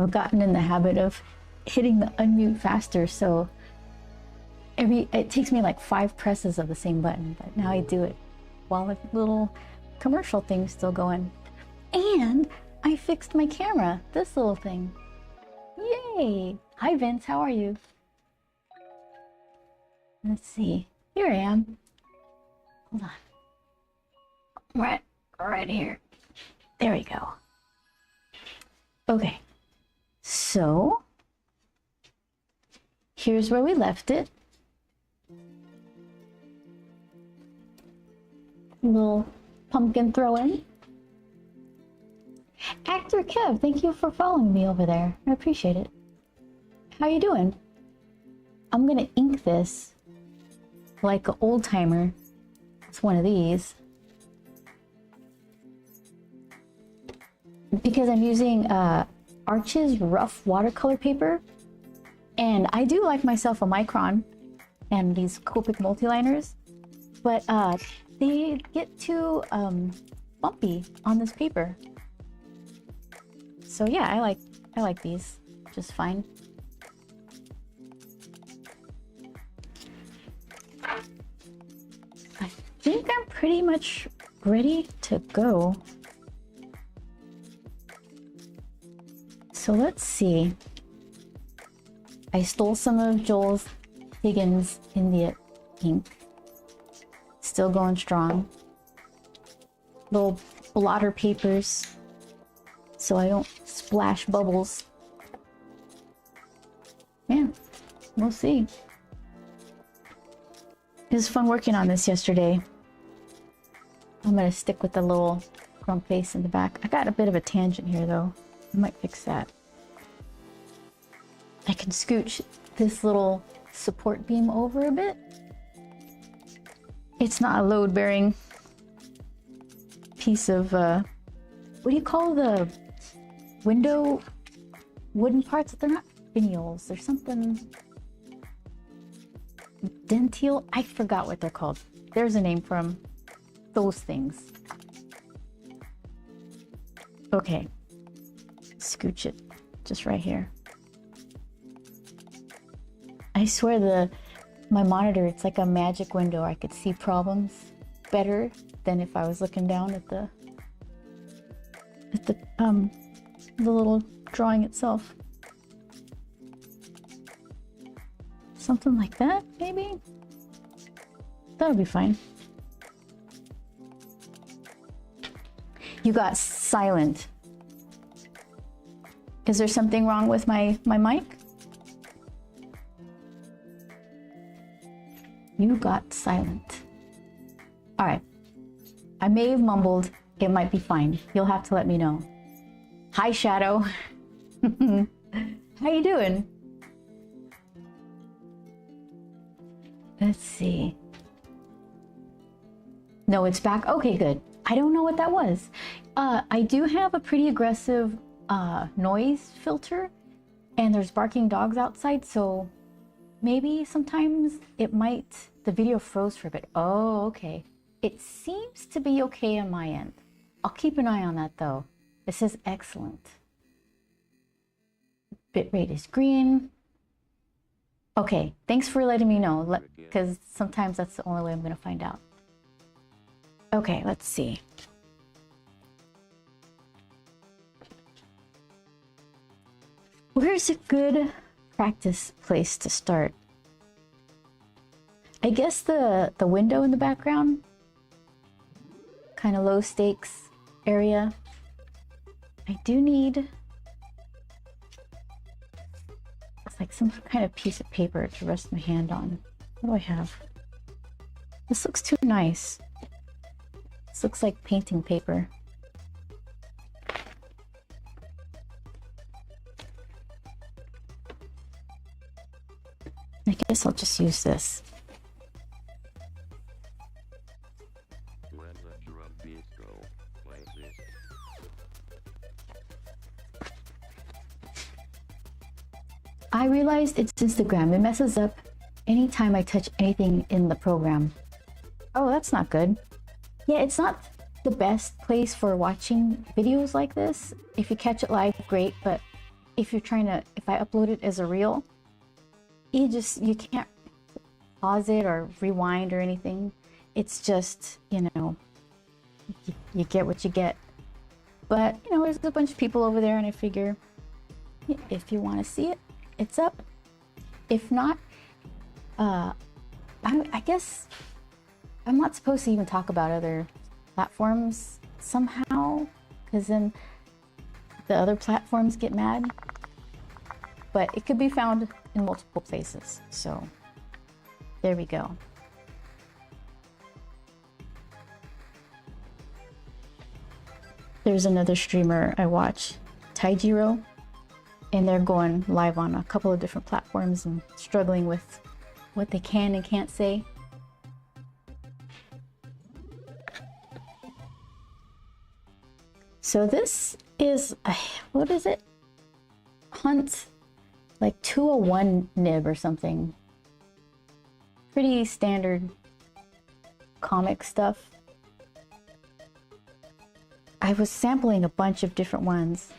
I've gotten in the habit of hitting the unmute faster, so it takes me like 5 presses of the same button, but now I do it while the little commercial thing's still going. And I fixed my camera, this little thing. Yay! Hi Vince, how are you? Let's see. Here I am. Hold on. Right here. There we go. Okay. So here's where we left it. Little pumpkin throw-in. Actor Kev, thank you for following me over there. I appreciate it. How you doing? I'm gonna ink this like an old timer. It's one of these. Because I'm using Arch's rough watercolor paper. And I do like myself a micron and these Copic multiliners. But they get too bumpy on this paper. So yeah, I like these just fine. I think I'm pretty much ready to go. So let's see. I stole some of Joel's Higgins India ink. Still going strong. Little blotter papers so I don't splash bubbles. Yeah, we'll see. It was fun working on this yesterday. I'm gonna stick with the little crumb face in the back. I got a bit of a tangent here though. I might fix that. I can scooch this little support beam over a bit. It's not a load-bearing piece of, what do you call the window wooden parts? They're not finials. There's something... Dentile? I forgot what they're called. There's a name for them. Those things. Okay. Scooch it. Just right here. I swear my monitor, it's like a magic window. I could see problems better than if I was looking down at the little drawing itself. Something like that, maybe? That'll be fine. You got silent. Is there something wrong with my mic? You got silent. All right. I may have mumbled. It might be fine. You'll have to let me know. Hi, Shadow. How you doing? Let's see. No, it's back. Okay, good. I don't know what that was. I do have a pretty aggressive noise filter, and there's barking dogs outside, so maybe sometimes the video froze for a bit. Oh, okay. It seems to be okay on my end. I'll keep an eye on that though. It says excellent. Bitrate is green. Okay, thanks for letting me know, because sometimes that's the only way I'm gonna find out. Okay, let's see. Where's a good practice place to start? I guess the window in the background, kind of low stakes area. I do need, it's like some kind of piece of paper to rest my hand on. What do I have? This looks too nice. This looks like painting paper. I guess I'll just use this. I realized it's Instagram. It messes up anytime I touch anything in the program. Oh, that's not good. Yeah, it's not the best place for watching videos like this. If you catch it live, great, but if you're trying to, if I upload it as a reel, you can't pause it or rewind or anything. It's just, you know, you get what you get. But, you know, there's a bunch of people over there, and I figure if you want to see it, it's up. If not, I guess I'm not supposed to even talk about other platforms somehow, because then the other platforms get mad. But it could be found in multiple places. So there we go. There's another streamer I watch, Taijiro, and they're going live on a couple of different platforms and struggling with what they can and can't say. So this is, what is it? Hunt, like 201 nib or something. Pretty standard comic stuff. I was sampling a bunch of different ones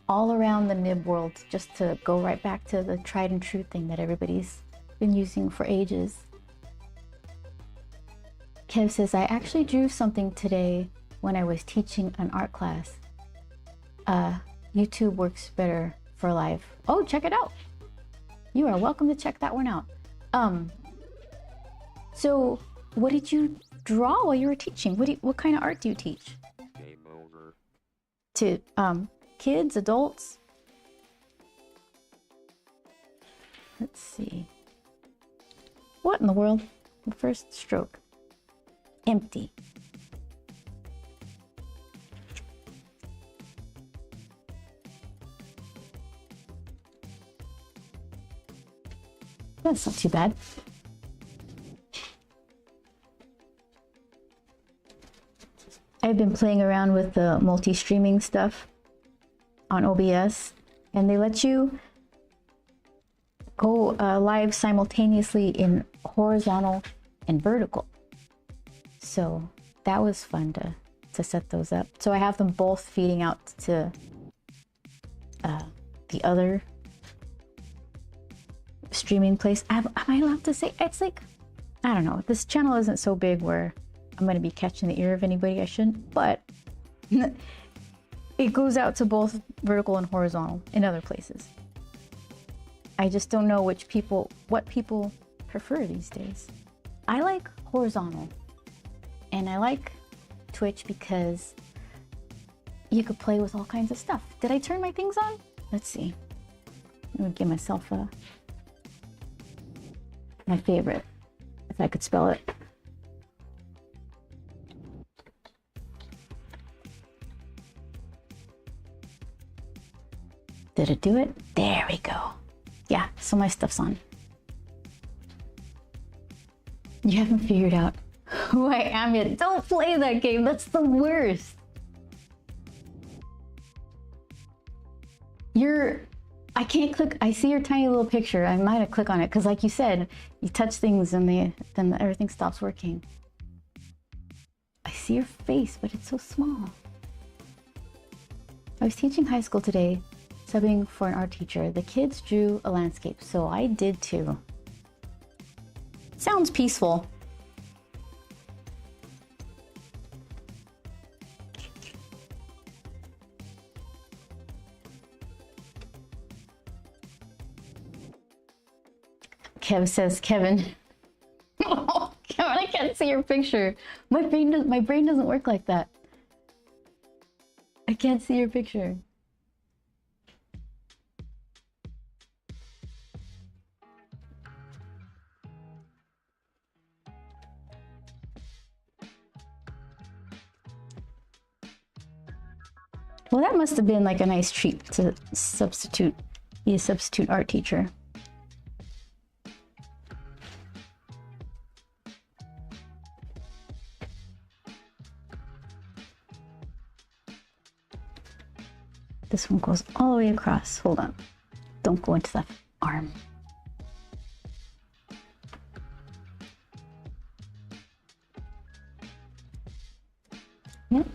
all around the nib world just to go right back to the tried and true thing that everybody's been using for ages. Kev says, I actually drew something today when I was teaching an art class. YouTube works better for live. Oh, check it out. You are welcome to check that one out. So what did you draw while you were teaching? What kind of art do you teach? Game over. To kids, adults? Let's see. What in the world? The first stroke. Empty. That's not too bad. I've been playing around with the multi-streaming stuff on OBS, and they let you go live simultaneously in horizontal and vertical. So that was fun to set those up. So I have them both feeding out to the other streaming place. Am I allowed to say? It's like, I don't know. This channel isn't so big where I'm going to be catching the ear of anybody I shouldn't, but it goes out to both vertical and horizontal in other places. I just don't know what people prefer these days. I like horizontal, and I like Twitch because you could play with all kinds of stuff. Did I turn my things on? Let's see. I'm gonna give myself my favorite, if I could spell it. Did it do it? There we go. Yeah, so my stuff's on. You haven't figured out who I am yet. Don't play that game. That's the worst. I can't click. I see your tiny little picture. I might have clicked on it because, like you said, you touch things and then everything stops working. I see your face, but it's so small. I was teaching high school today, subbing for an art teacher. The kids drew a landscape, so I did too. Sounds peaceful. Kev says, Kevin. Oh, Kevin, I can't see your picture. My brain doesn't work like that. I can't see your picture. Well, that must have been like a nice treat to be a substitute art teacher. This one goes all the way across. Hold on. Don't go into the arm. Yep.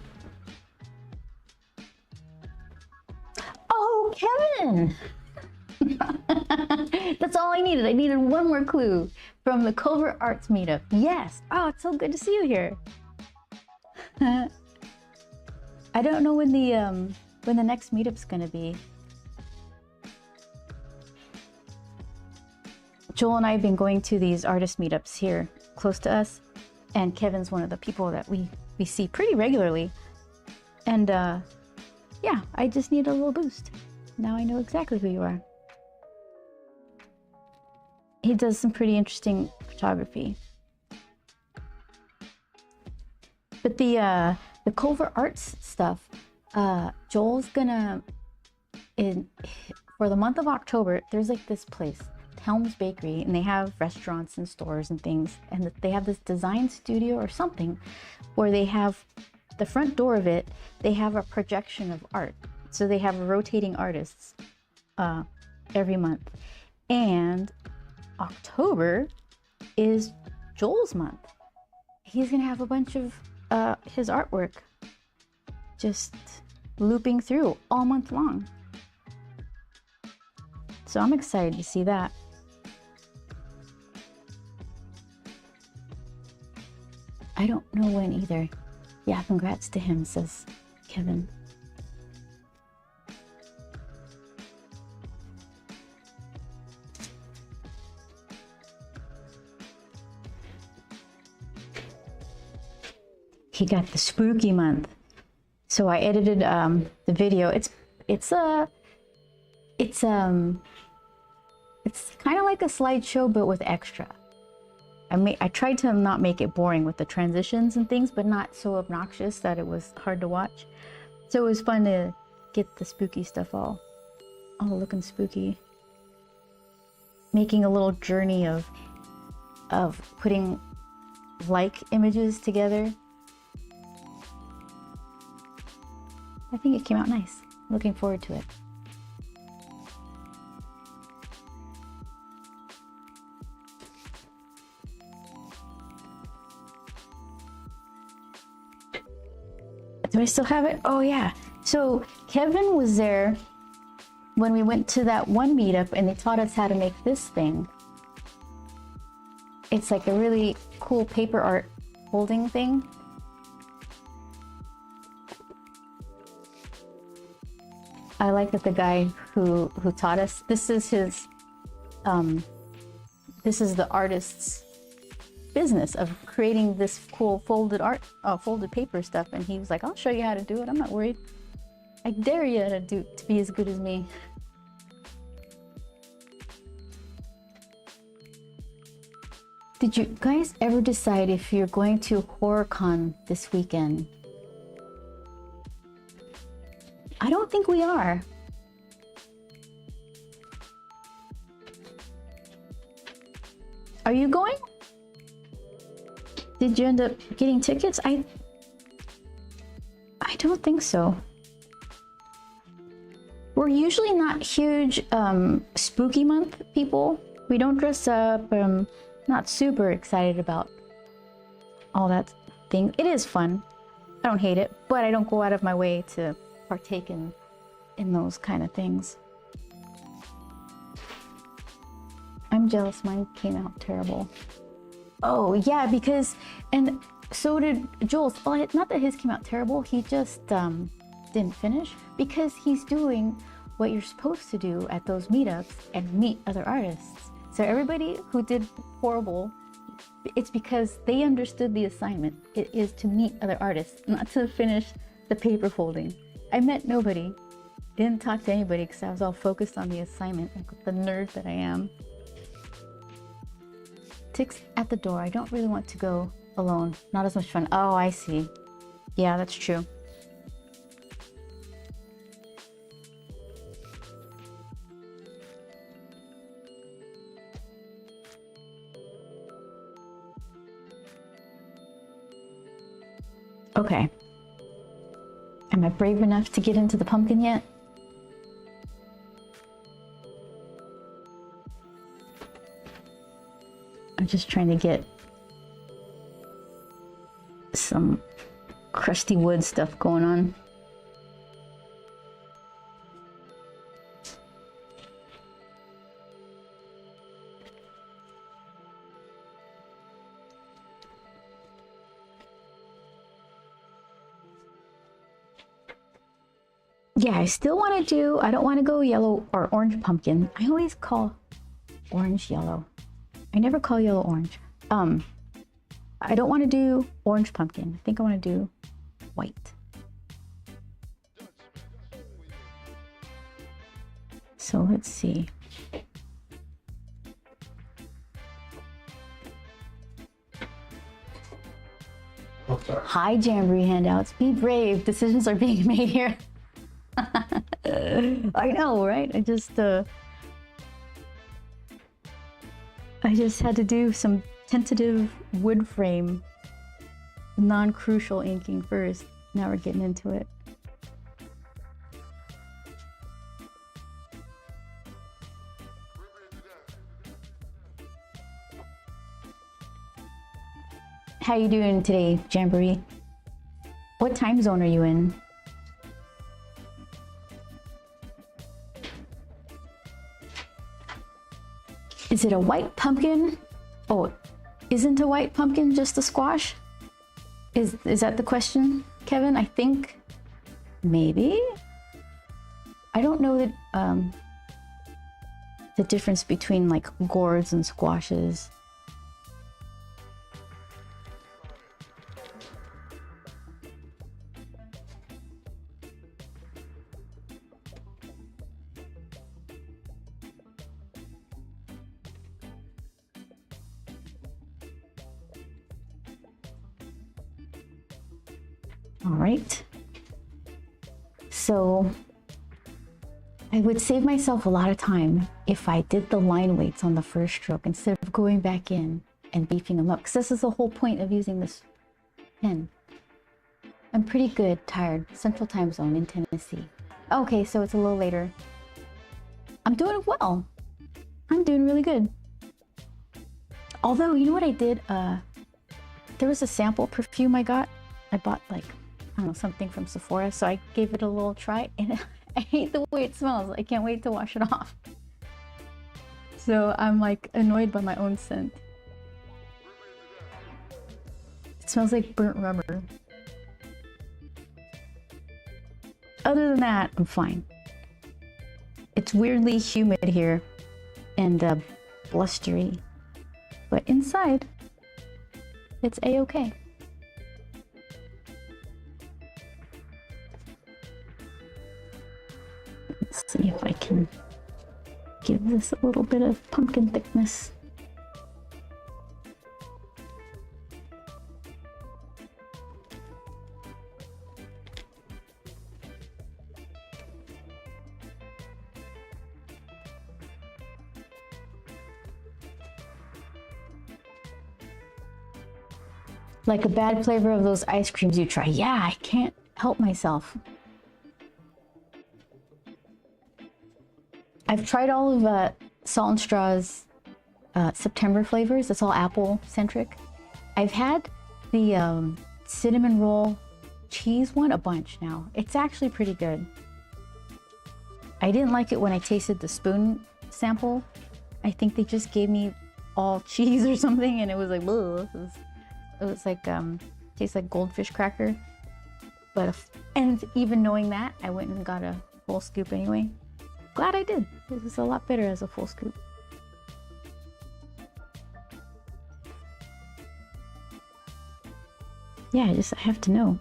Oh, Kevin! That's all I needed. I needed one more clue from the Covert Arts meetup. Yes. Oh, it's so good to see you here. I don't know when the next meetup's gonna be. Joel and I have been going to these artist meetups here close to us, and Kevin's one of the people that we see pretty regularly. And yeah, I just need a little boost. Now I know exactly who you are. He does some pretty interesting photography. But the Covert Arts stuff, Joel's gonna, for the month of October, there's like this place, Helm's Bakery, and they have restaurants and stores and things, and they have this design studio or something where they have the front door of it, they have a projection of art. So they have rotating artists every month. And October is Joel's month. He's gonna have a bunch of his artwork just looping through all month long. So I'm excited to see that. I don't know when either. Yeah, congrats to him, says Kevin. He got the spooky month. So I edited the video. It's kind of like a slideshow, but with extra. I tried to not make it boring with the transitions and things, but not so obnoxious that it was hard to watch. So it was fun to get the spooky stuff all looking spooky. Making a little journey of putting like images together. I think it came out nice. Looking forward to it. Do I still have it? Oh yeah. So Kevin was there when we went to that one meetup and they taught us how to make this thing. It's like a really cool paper art folding thing. I like that the guy who taught us, this is his, this is the artist's business of creating this cool folded paper stuff, and he was like, I'll show you how to do it. I'm not worried. I dare you to be as good as me. Did you guys ever decide if you're going to HorrorCon this weekend? I don't think we are. Are you going? Did you end up getting tickets? I don't think so. We're usually not huge spooky month people. We don't dress up. Not super excited about all that thing. It is fun. I don't hate it, but I don't go out of my way to partake in those kind of things. I'm jealous mine came out terrible. Oh yeah, because, and so did Joel's. Well, not that his came out terrible, he just didn't finish, because he's doing what you're supposed to do at those meetups and meet other artists. So everybody who did horrible, it's because they understood the assignment. It is to meet other artists, not to finish the paper folding. I met nobody, didn't talk to anybody because I was all focused on the assignment, like the nerd that I am. Ticks at the door. I don't really want to go alone. Not as much fun. Oh, I see. Yeah, that's true. Okay. Am I brave enough to get into the pumpkin yet? I'm just trying to get some crusty wood stuff going on. Yeah, I still want to do, I don't want to go yellow or orange pumpkin. I always call orange yellow. I never call yellow orange. I don't want to do orange pumpkin. I think I want to do white. So let's see. Hi, Jamboree handouts. Be brave. Decisions are being made here. I know, right? I just had to do some tentative wood frame, non-crucial inking first. Now we're getting into it. How you doing today, Jamboree? What time zone are you in? Is it a white pumpkin? Oh, isn't a white pumpkin just a squash? Is that the question, Kevin? I think maybe. I don't know that the difference between like gourds and squashes. All right, so I would save myself a lot of time if I did the line weights on the first stroke instead of going back in and beefing them up, because this is the whole point of using this pen. I'm pretty good, tired, Central Time Zone in Tennessee. Okay, so it's a little later. I'm doing well. I'm doing really good. Although, you know what I did? There was a sample perfume I got. I bought like, I don't know, something from Sephora, so I gave it a little try, and I hate the way it smells. I can't wait to wash it off. So I'm like annoyed by my own scent. It smells like burnt rubber. Other than that, I'm fine. It's weirdly humid here and blustery, but inside, it's a-okay. Let's see if I can give this a little bit of pumpkin thickness. Like a bad flavor of those ice creams you try. Yeah, I can't help myself. I've tried all of Salt and Straw's September flavors. It's all apple centric. I've had the cinnamon roll cheese one a bunch now. It's actually pretty good. I didn't like it when I tasted the spoon sample. I think they just gave me all cheese or something, and it was like, ugh. It was like tastes like goldfish cracker. But and even knowing that, I went and got a full scoop anyway. Glad I did. It was a lot better as a full scoop. Yeah, I have to know.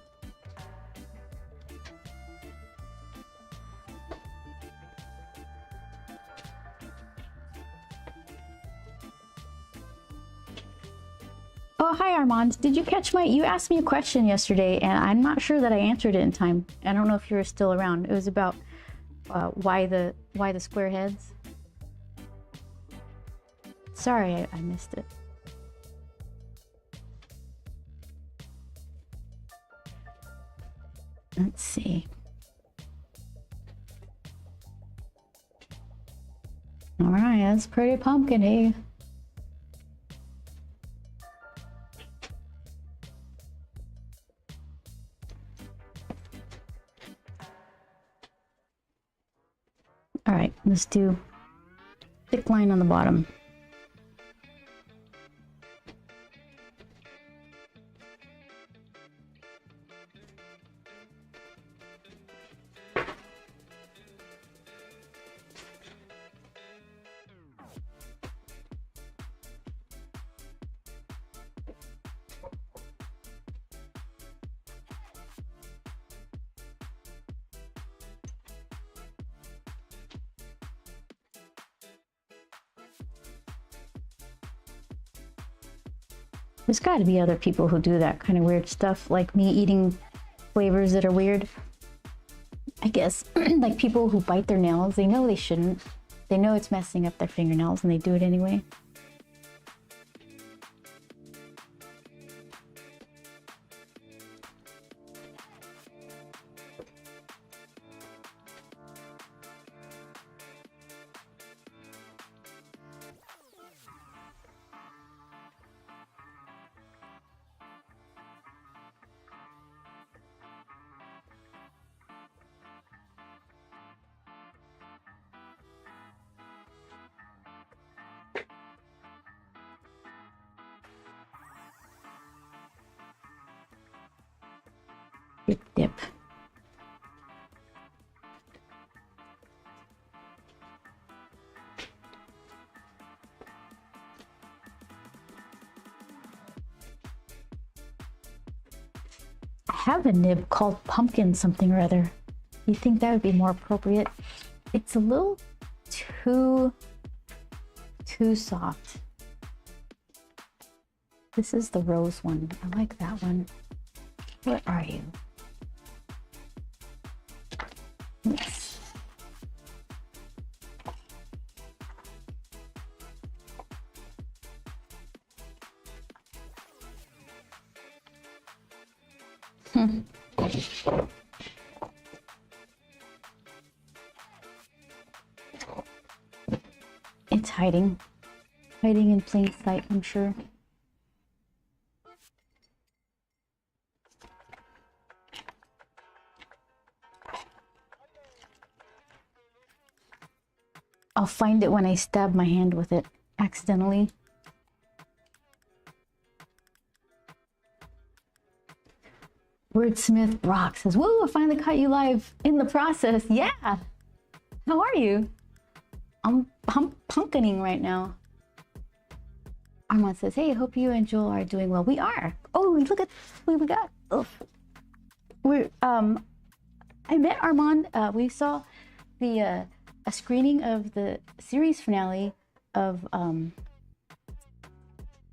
Oh, hi Armand. Did you catch you asked me a question yesterday and I'm not sure that I answered it in time. I don't know if you were still around. It was about why the square heads. Sorry, I missed it. Let's see. All right, that's pretty pumpkin-y. All right, let's do thick line on the bottom. There's got to be other people who do that kind of weird stuff, like me eating flavors that are weird. I guess, like people who bite their nails, they know they shouldn't. They know it's messing up their fingernails and they do it anyway. Dip, dip. I have a nib called pumpkin something or other. You think that would be more appropriate? It's a little too soft. This is the rose one. I like that one. Where are you? Yes. It's hiding in plain sight, I'm sure. I'll find it when I stab my hand with it accidentally. Wordsmith Brock says, "Woo, I finally caught you live in the process." Yeah. How are you? I'm pumpkining right now. Armand says, "Hey, hope you and Joel are doing well." We are. Oh, look at what we got. Oh. I met Armand. We saw the a screening of the series finale of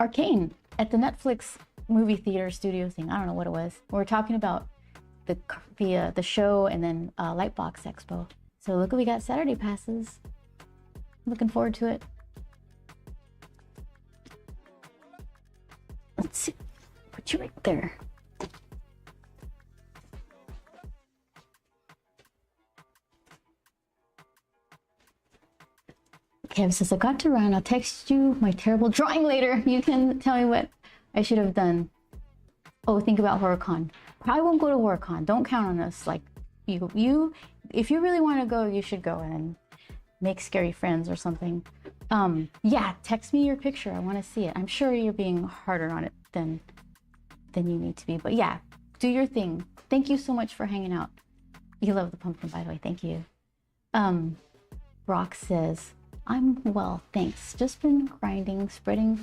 Arcane at the Netflix movie theater studio thing. I don't know what it was. We were talking about the show and then Lightbox Expo. So look what we got, Saturday passes. Looking forward to it. Let's see. Put you right there. Kev says, "I got to run. I'll text you my terrible drawing later. You can tell me what I should have done." Oh, think about HorrorCon. Probably won't go to HorrorCon. Don't count on us. Like, you, if you really want to go, you should go and make scary friends or something. Yeah, text me your picture. I want to see it. I'm sure you're being harder on it than you need to be. But yeah, do your thing. Thank you so much for hanging out. You love the pumpkin, by the way. Thank you. Brock says, "I'm well, thanks. Just been grinding, spreading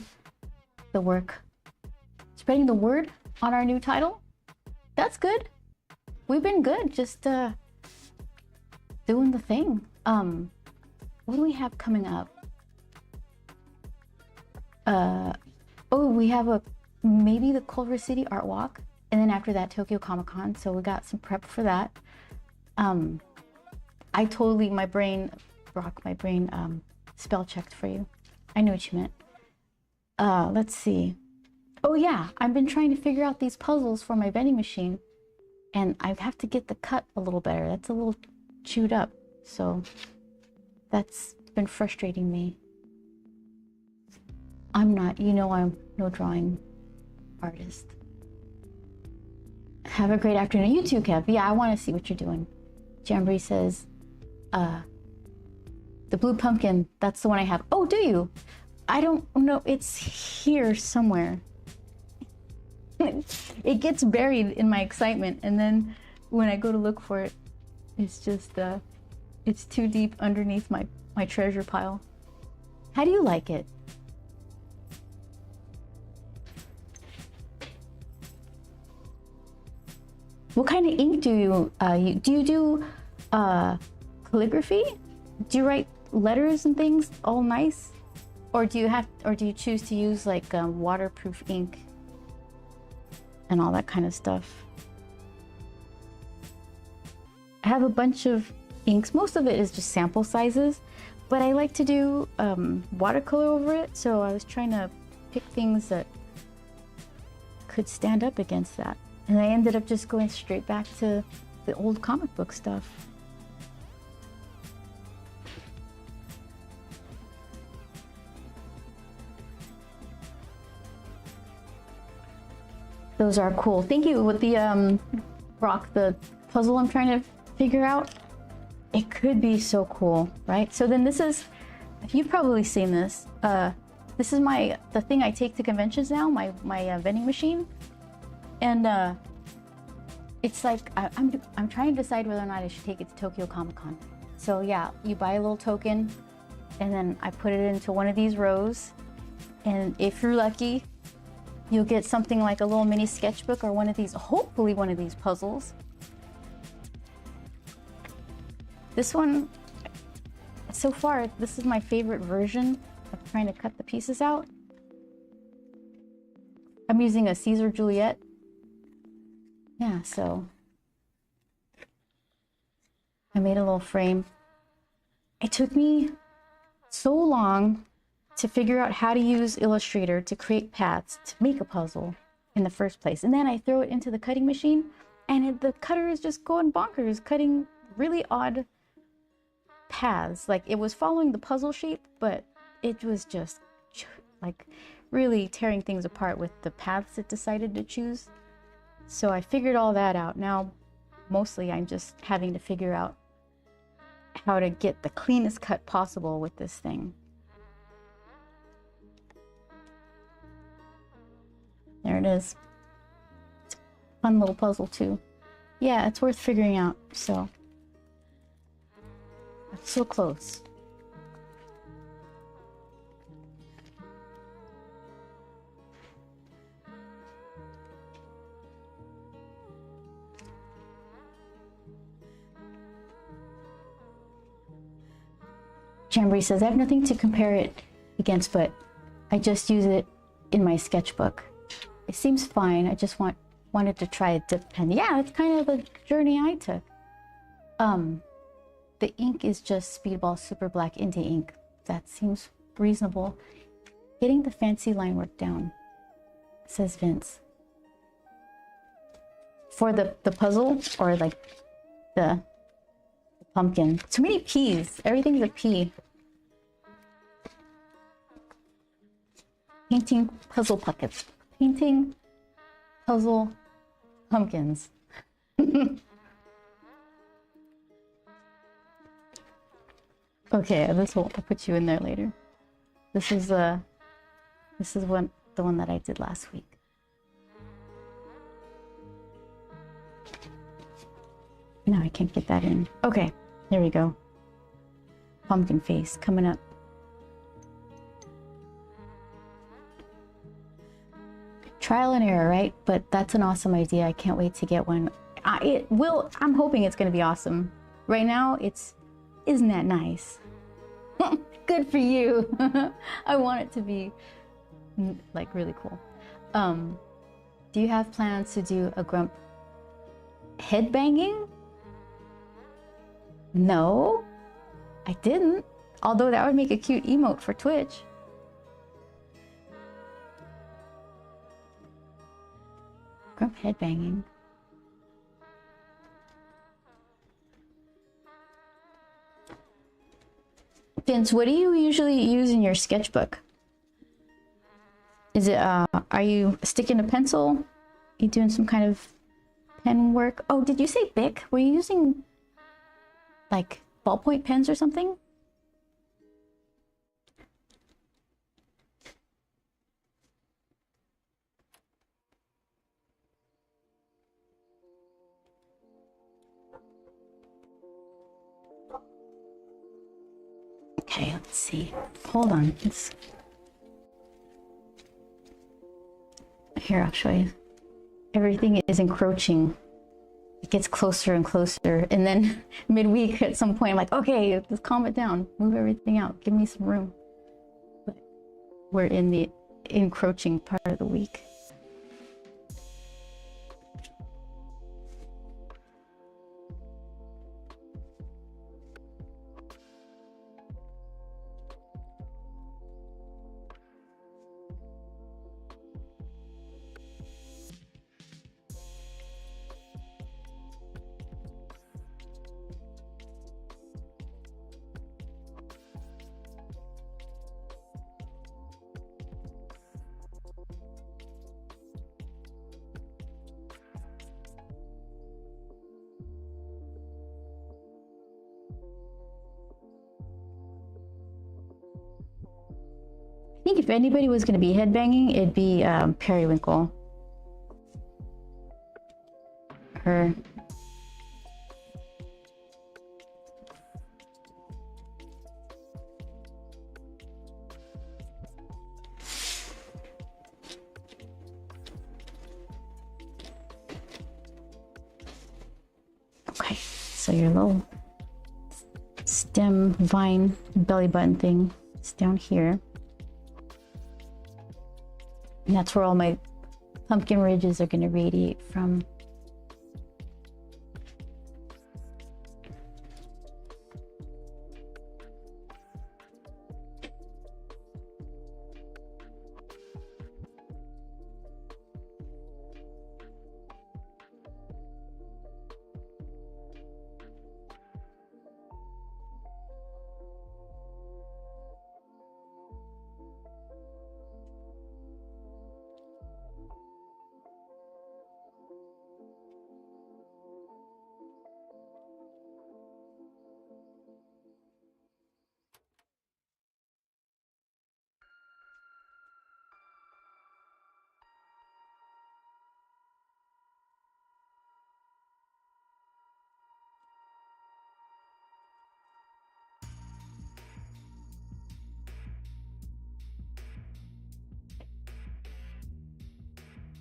the word on our new title." That's good. We've been good, just doing the thing. What do we have coming up? Oh, we have maybe the Culver City Art Walk, and then after that Tokyo Comic Con. So we got some prep for that. My brain spell checked for you. I know what you meant. Let's see. Oh yeah, I've been trying to figure out these puzzles for my vending machine, and I have to get the cut a little better. That's a little chewed up, so that's been frustrating me. I'm no drawing artist. Have a great afternoon. You too, Kev. Yeah, I want to see what you're doing. Jamboree says, the blue pumpkin, that's the one I have. Oh, do you? I don't know. It's here somewhere. It gets buried in my excitement, and then when I go to look for it, it's just it's too deep underneath my treasure pile. How do you like it? What kind of ink do you do calligraphy? Do you write letters and things all nice, or do you choose to use like waterproof ink and all that kind of stuff. I have a bunch of inks. Most of it is just sample sizes, but I like to do watercolor over it. So I was trying to pick things that could stand up against that. And I ended up just going straight back to the old comic book stuff. Those are cool. Thank you. With the Brock, the puzzle I'm trying to figure out, it could be so cool, right? So then this is, you've probably seen this. This is the thing I take to conventions now, my vending machine, and it's like I'm trying to decide whether or not I should take it to Tokyo Comic Con. So yeah, you buy a little token, and then I put it into one of these rows, and if you're lucky, you'll get something like a little mini sketchbook or one of these, hopefully one of these puzzles. This one, so far, this is my favorite version of trying to cut the pieces out. I'm using a Caesar Juliet. Yeah, so I made a little frame. It took me so long to figure out how to use Illustrator to create paths to make a puzzle in the first place. And then I throw it into the cutting machine, and the cutter is just going bonkers, cutting really odd paths. Like, it was following the puzzle shape, but it was just like really tearing things apart with the paths it decided to choose. So I figured all that out. Now, mostly I'm just having to figure out how to get the cleanest cut possible with this thing. There it is. It's a fun little puzzle too. Yeah, it's worth figuring out. So so close. Jamboree says, I have nothing to compare it against, but I just use it in my sketchbook. It seems fine. I just wanted to try a dip pen. Yeah, that's kind of the journey I took. The ink is just Speedball Super Black Indie ink. That seems reasonable. Getting the fancy line work down, says Vince. For the puzzle, or like the pumpkin. Too many P's. Everything's a P. Painting puzzle puckets. Painting puzzle pumpkins. Okay, this will, I'll put you in there later. This is the one that I did last week. No, I can't get that in. Okay, there we go. Pumpkin face coming up. Trial and error, right? But that's an awesome idea. I can't wait to get one. I'm hoping it's going to be awesome. Right now, isn't that nice? Good for you. I want it to be like really cool. Do you have plans to do a grump head banging? No, I didn't. Although that would make a cute emote for Twitch. Grump head banging. Vince, what do you usually use in your sketchbook? Is it, are you sticking a pencil? Are you doing some kind of pen work? Oh, did you say Bic? Were you using like ballpoint pens or something? Okay, let's see. Hold on. Here, I'll show you. Everything is encroaching. It gets closer and closer. And then midweek at some point, I'm like, okay, let's calm it down. Move everything out. Give me some room. But we're in the encroaching part of the week. think if anybody was going to be headbanging, it'd be Periwinkle. Her. Okay, so your little stem vine belly button thing is down here. And that's where all my pumpkin ridges are going to radiate from.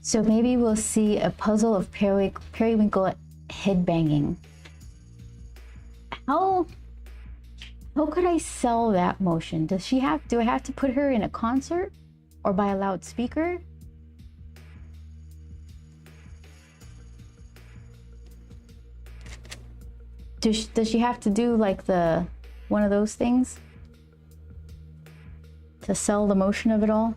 So maybe we'll see a puzzle of periwinkle headbanging. How could I sell that motion? Do I have to put her in a concert or by a loudspeaker? Does she have to do like one of those things to sell the motion of it all?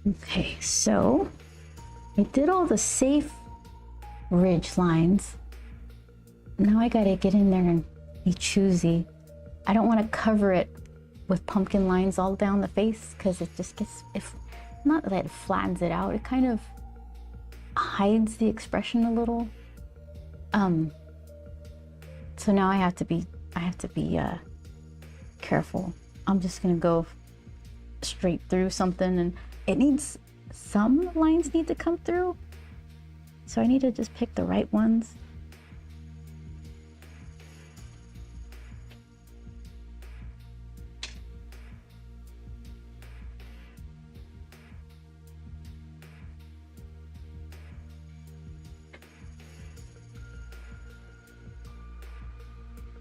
Okay, so I did all the safe ridge lines. Now I gotta get in there and be choosy. I don't want to cover it with pumpkin lines all down the face because it just gets, not that it flattens it out, it kind of hides the expression a little. So now I have to be careful. I'm just gonna go straight through something, and some lines need to come through. So I need to just pick the right ones.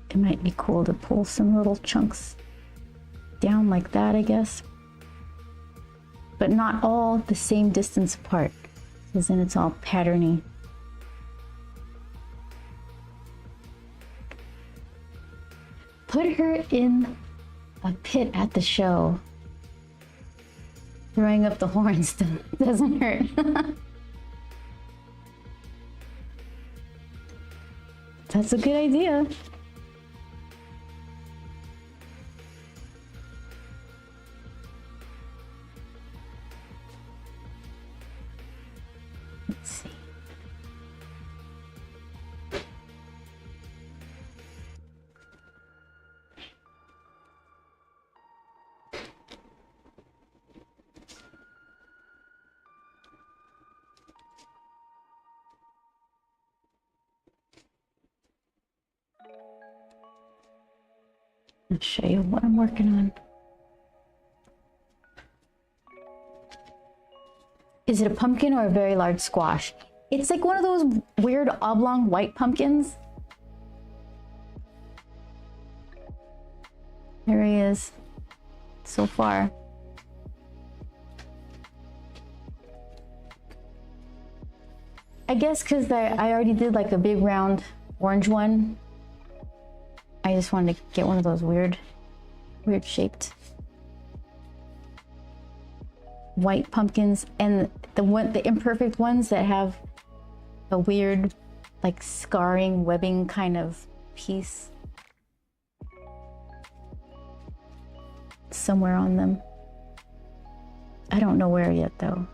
It might be cool to pull some little chunks down like that, I guess. But not all the same distance apart, because then it's all patterny. Put her in a pit at the show. Throwing up the horns doesn't hurt. That's a good idea. Let's see. I'll show you what I'm working on. Is it a pumpkin or a very large squash? It's like one of those weird oblong white pumpkins. There he is, so far. I guess because I already did like a big round orange one. I just wanted to get one of those weird shaped white pumpkins, and the imperfect ones that have a weird like scarring webbing kind of piece somewhere on them. I don't know where yet though.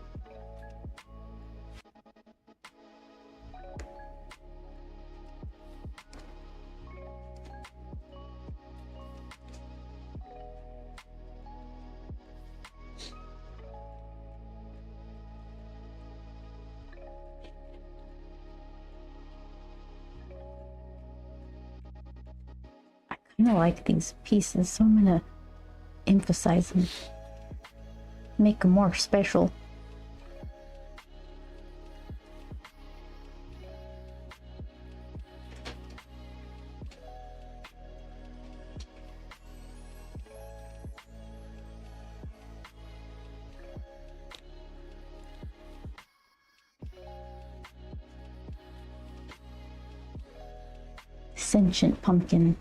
I kind of like these pieces, so I'm gonna emphasize them, make them more special. Sentient pumpkin.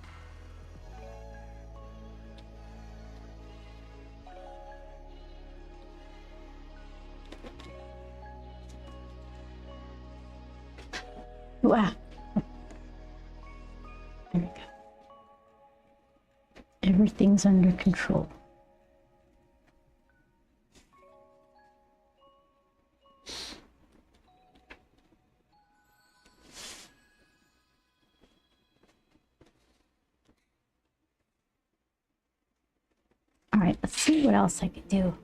Wow. There we go. Everything's under control. All right, let's see what else I could do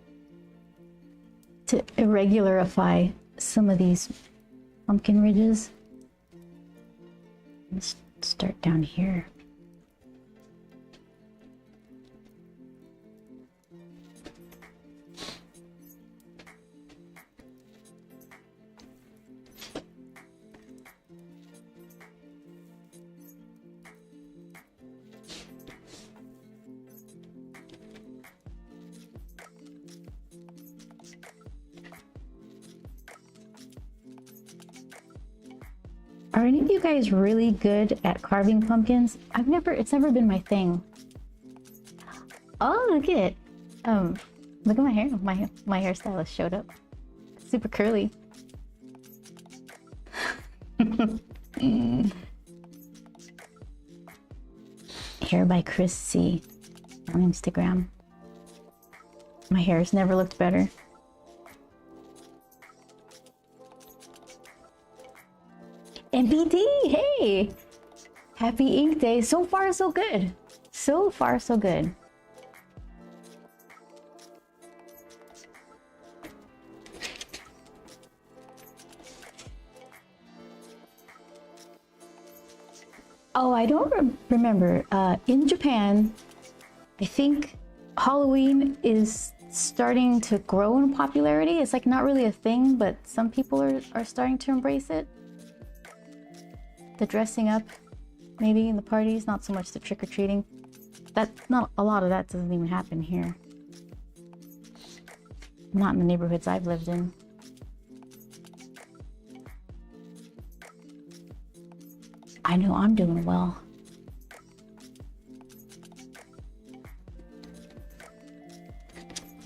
to irregularify some of these pumpkin ridges. Let's start down here. Are any of you guys really good at carving pumpkins? It's never been my thing. Oh, look at it. Look at my hair. My hairstylist showed up. Super curly. Hair by Chris C on Instagram. My hair's never looked better. MPT, hey! Happy Ink Day. So far, so good. So far, so good. Oh, I don't remember. In Japan, I think Halloween is starting to grow in popularity. It's like not really a thing, but some people are starting to embrace it. The dressing up, maybe in the parties, not so much the trick-or-treating. Not a lot of that doesn't even happen here. Not in the neighborhoods I've lived in. I know I'm doing well.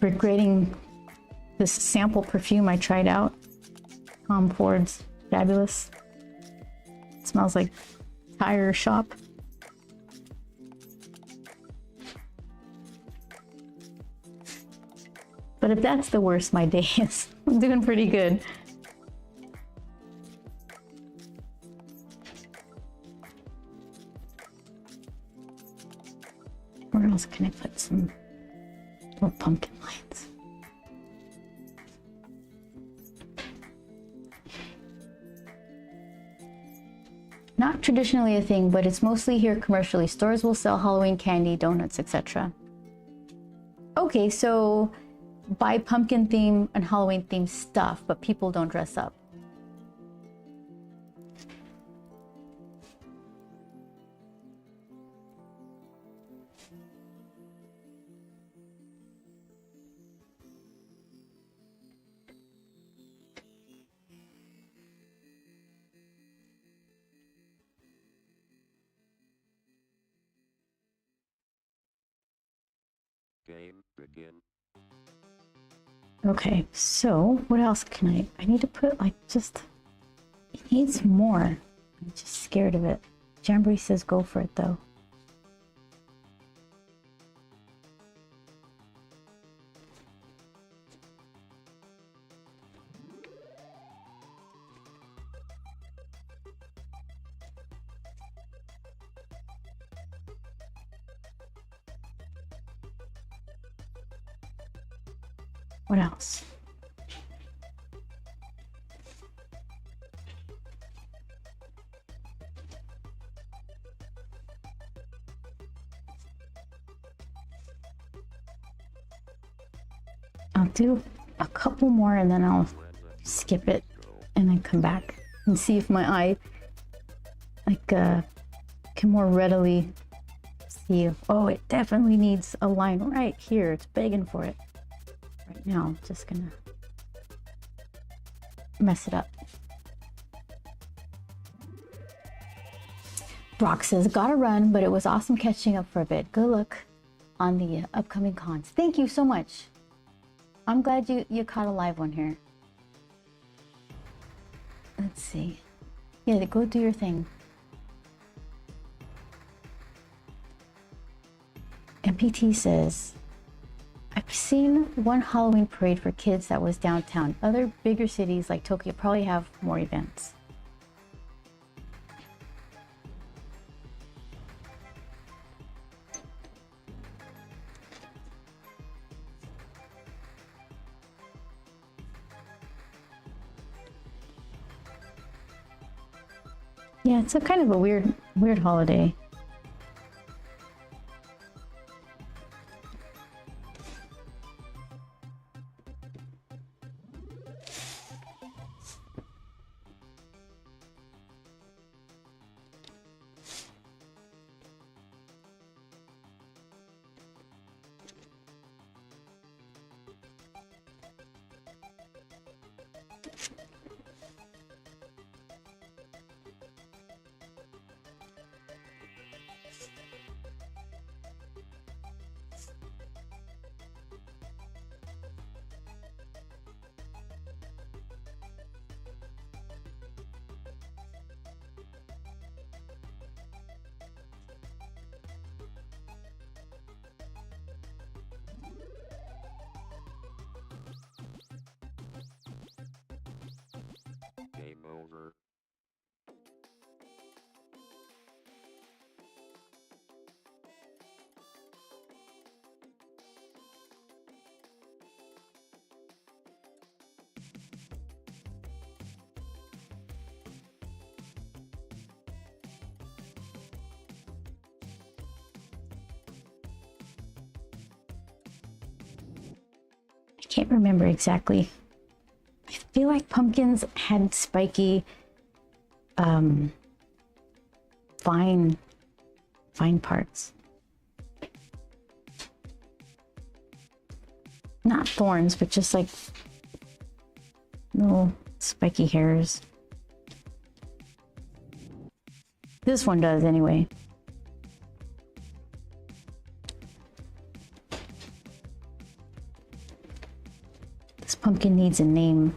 Regretting this sample perfume I tried out. Tom Ford's Fabulous. Smells like tire shop. But if that's the worst my day is, I'm doing pretty good. Where else can I put some more pumpkin lines? Not traditionally a thing, but it's mostly here commercially. Stores will sell Halloween candy, donuts, etc. Okay, so buy pumpkin theme and Halloween themed stuff, but people don't dress up. Game begin. Okay, so what else can I need to put like just, it needs more. I'm just scared of it. Jamboree says go for it though. What else? I'll do a couple more and then I'll skip it and then come back and see if my eye can more readily see. Oh, it definitely needs a line right here. It's begging for it. Right now, I'm just gonna mess it up. Brock says, gotta run, but it was awesome catching up for a bit. Good luck on the upcoming cons. Thank you so much. I'm glad you caught a live one here. Let's see. Yeah, go do your thing. MPT says, I've seen one Halloween parade for kids that was downtown. Other bigger cities like Tokyo probably have more events. Yeah, it's a kind of a weird holiday. Game over. I can't remember exactly. I feel like pumpkins had spiky, fine parts. Not thorns, but just like little spiky hairs. This one does anyway. This pumpkin needs a name.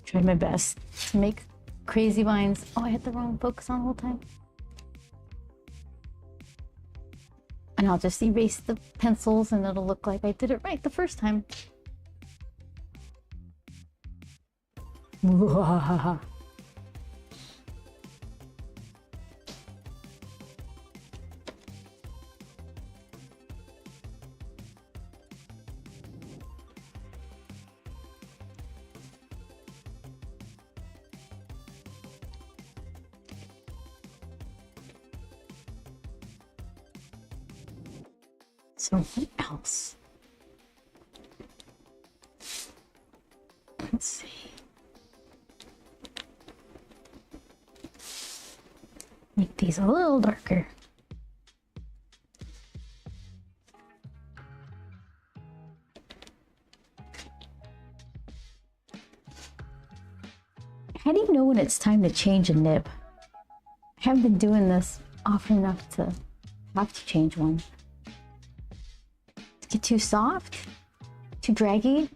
Tried my best to make crazy vines. Oh, I had the wrong focus on the whole time. And I'll just erase the pencils and it'll look like I did it right the first time. So what else? Let's see. Make these a little darker. How do you know when it's time to change a nib? I haven't been doing this often enough to have to change one. Get too soft? Too draggy?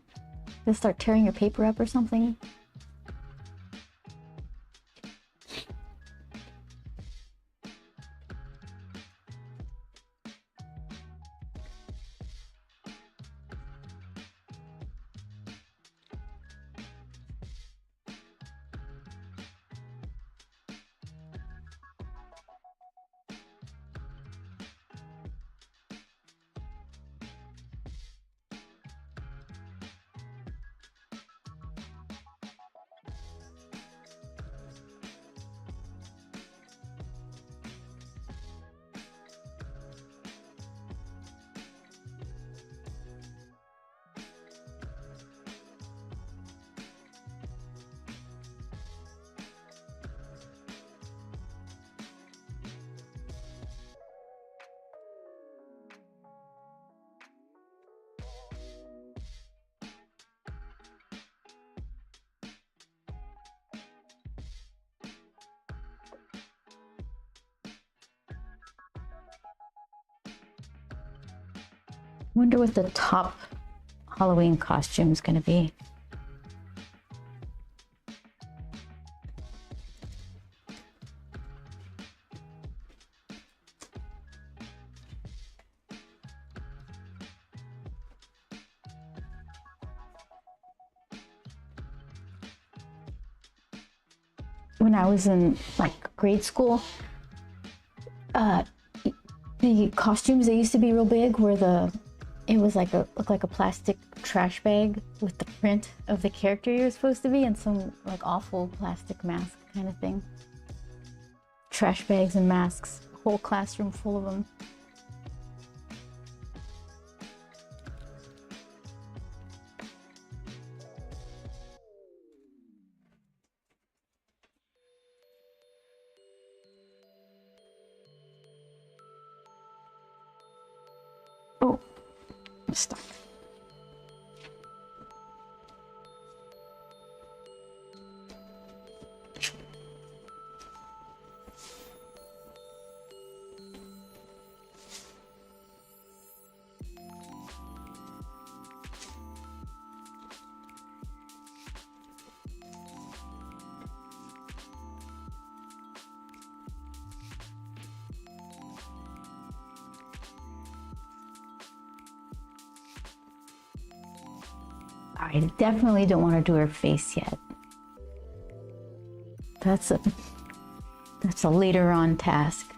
You'll start tearing your paper up or something? Wonder what the top Halloween costume is going to be. When I was in like grade school, the costumes that used to be real big were it was like looked like a plastic trash bag with the print of the character you're supposed to be and some like awful plastic mask kind of thing. Trash bags and masks, whole classroom full of them. Oh, I'm stuck. I definitely don't want to do her face yet. That's a later on task.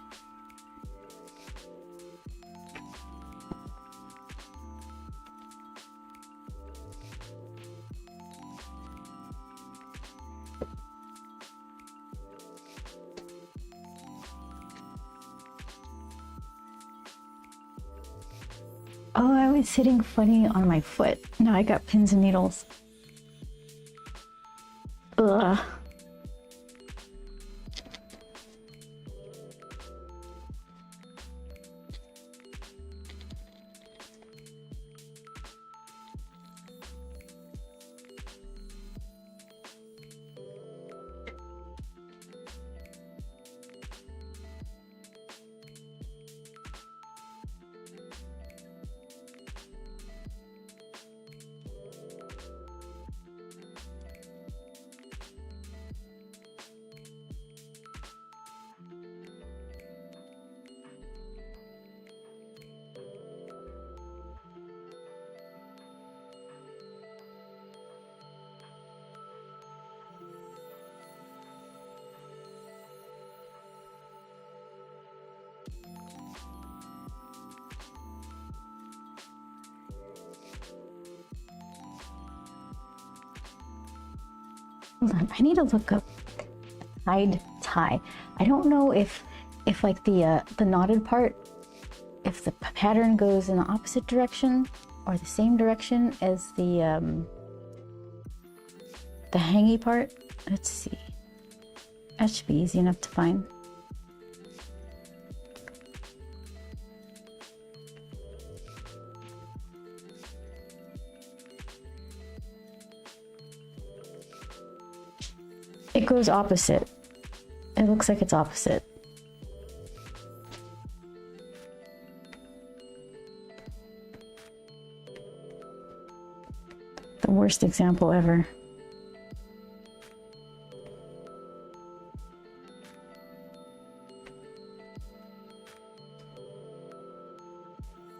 Oh, I was sitting funny on my foot. Now I got pins and needles. Ugh. Hold on, I need to look up side tie. I don't know if like the knotted part if the pattern goes in the opposite direction or the same direction as the hangy part. Let's see. That should be easy enough to find. It goes opposite. It looks like it's opposite. The worst example ever.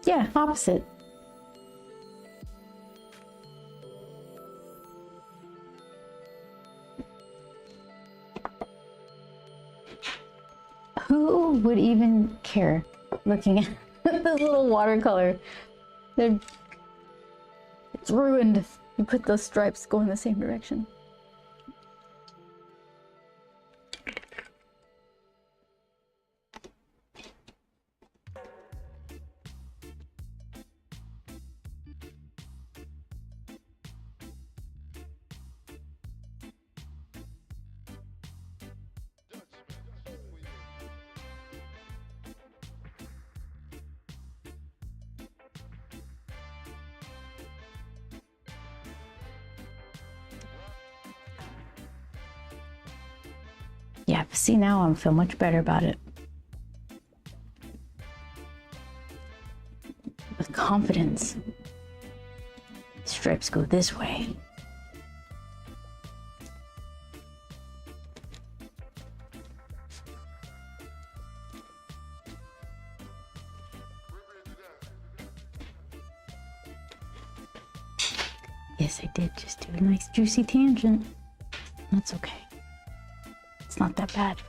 Yeah, opposite. Who would even care looking at this little watercolor? It's ruined. You put those stripes go in the same direction. Yeah, see, now I feel much better about it. With confidence. Stripes go this way. Yes, I did just do a nice juicy tangent. That's okay. It's not that bad.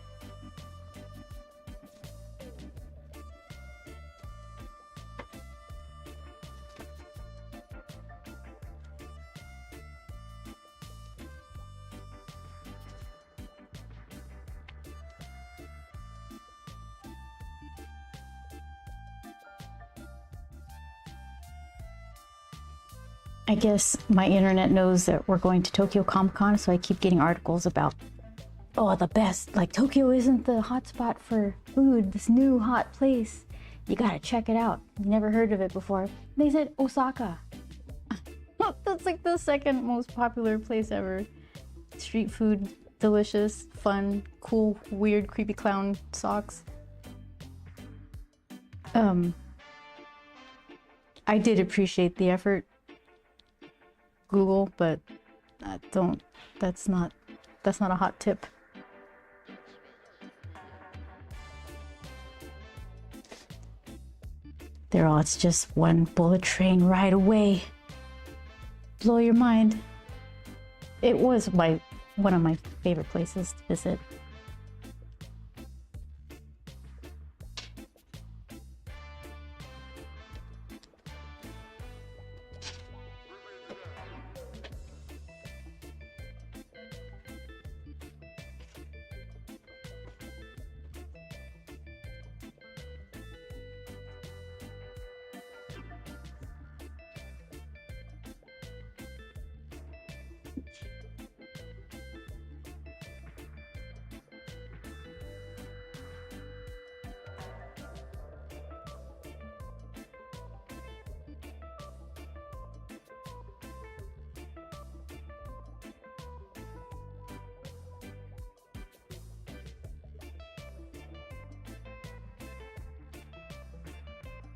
I guess my internet knows that we're going to Tokyo Comic Con, so I keep getting articles about, oh, the best, like Tokyo isn't the hotspot for food, this new hot place. You gotta check it out. You never heard of it before. They said Osaka. That's like the second most popular place ever. Street food, delicious, fun, cool, weird, creepy clown socks. I did appreciate the effort, Google, but that's not a hot tip. They're all, it's just one bullet train ride away. Blow your mind. It was one of my favorite places to visit.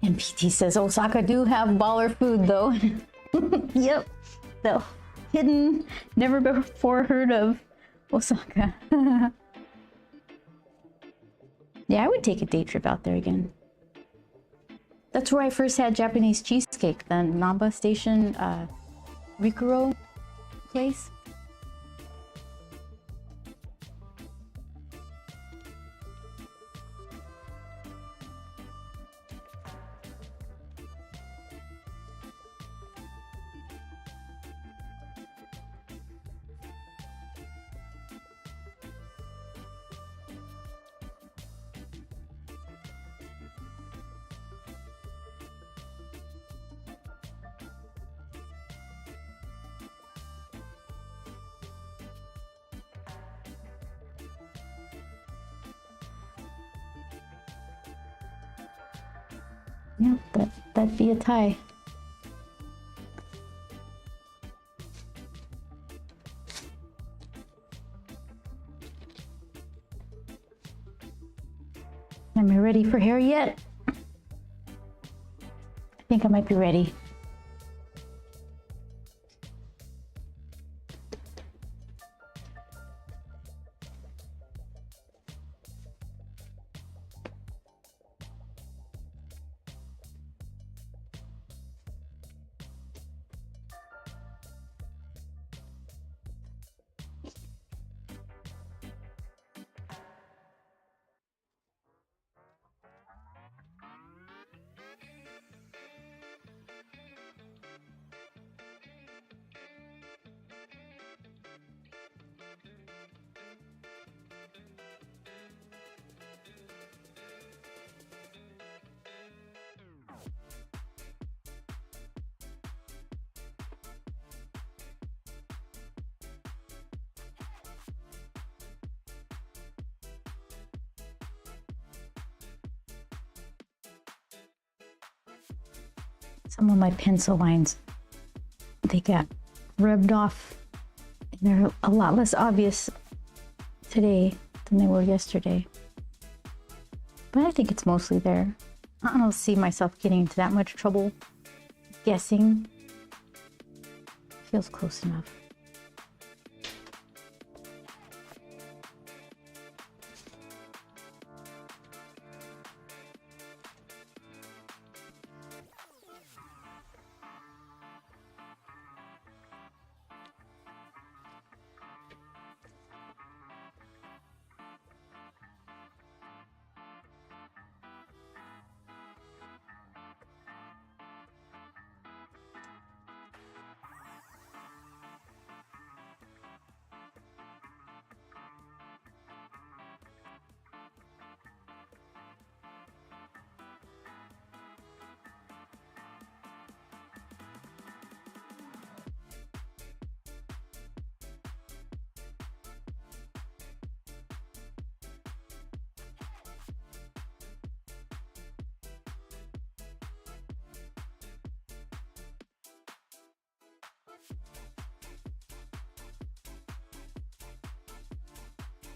And PT says Osaka do have baller food though. Yep, the hidden, never before heard of Osaka. Yeah, I would take a day trip out there again. That's where I first had Japanese cheesecake, the Namba Station Rikuro place. Yep, that'd be a tie. Am I ready for hair yet? I think I might be ready. Some of my pencil lines, they got rubbed off, and they're a lot less obvious today than they were yesterday. But I think it's mostly there. I don't see myself getting into that much trouble guessing. Feels close enough.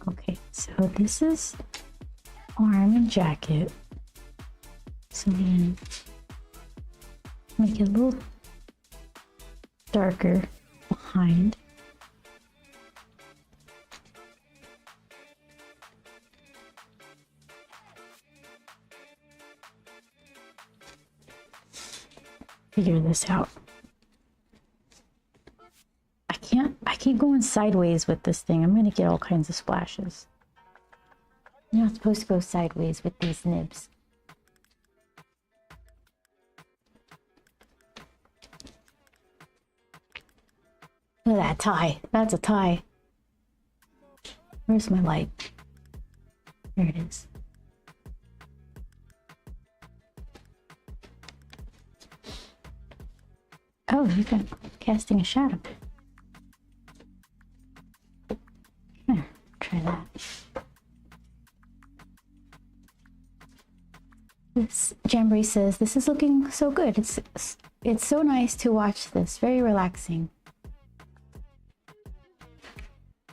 Okay, so this is arm and jacket. So then make it a little darker behind. Figure this out. I keep going sideways with this thing. I'm gonna get all kinds of splashes. You're not supposed to go sideways with these nibs. Look at that tie. That's a tie. Where's my light? There it is. Oh, you got casting a shadow. Here, try that. This Jamboree says, "This is looking so good. It's so nice to watch this. Very relaxing."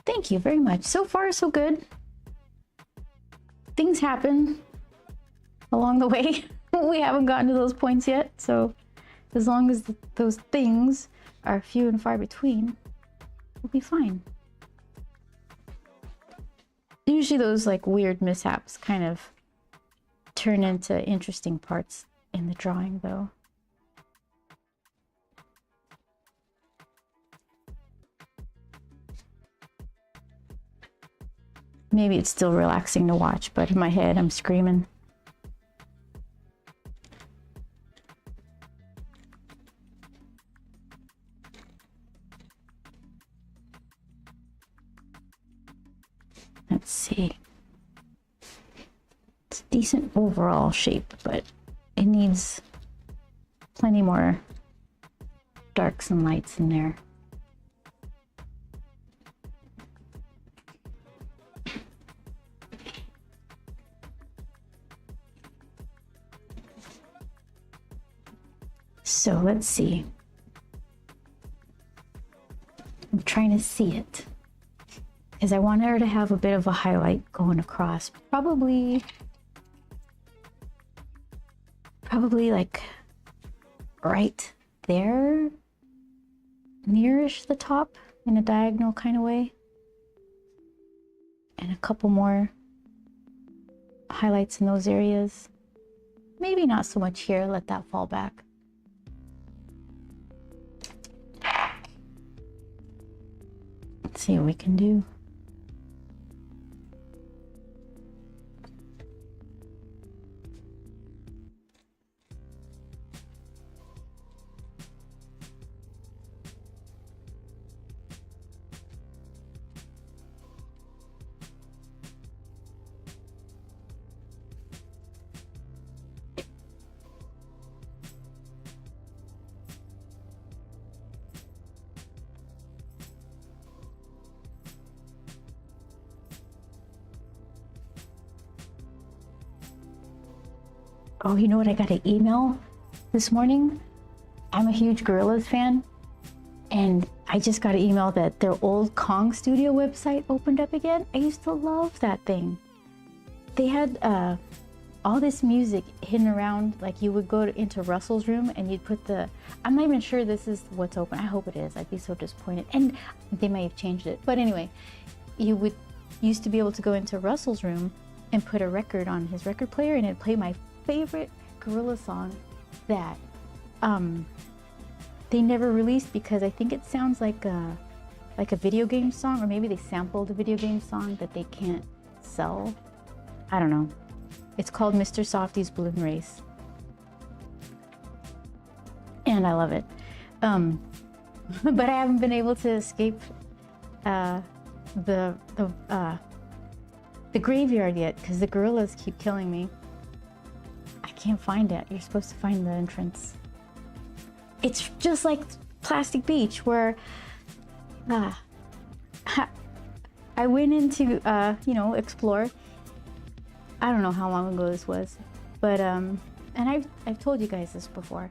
Thank you very much. So far, so good. Things happen along the way. We haven't gotten to those points yet, so as long as those things are few and far between, we'll be fine. Usually those like weird mishaps kind of turn into interesting parts in the drawing though. Maybe it's still relaxing to watch, but in my head I'm screaming. Let's see. It's a decent overall shape, but it needs plenty more darks and lights in there. So let's see. I'm trying to see it because I want her to have a bit of a highlight going across. Probably like right there, nearish the top in a diagonal kind of way. And a couple more highlights in those areas. Maybe not so much here, let that fall back. Let's see what we can do. Oh, you know what? I got an email this morning. I'm a huge Gorillaz fan, and I just got an email that their old Kong Studio website opened up again. I used to love that thing. They had all this music hidden around, like you would go into Russell's room and you'd put the, I'm not even sure this is what's open. I hope it is. I'd be so disappointed. And they may have changed it. But anyway, you would used to be able to go into Russell's room and put a record on his record player, and it'd play my favorite Gorillaz song that they never released because I think it sounds like a video game song, or maybe they sampled a video game song that they can't sell. I don't know. It's called Mr. Softy's Balloon Race, and I love it. But I haven't been able to escape the graveyard yet because the Gorillaz keep killing me. I can't find it. You're supposed to find the entrance. It's just like Plastic Beach, where I went into explore. I don't know how long ago this was, but and I've told you guys this before.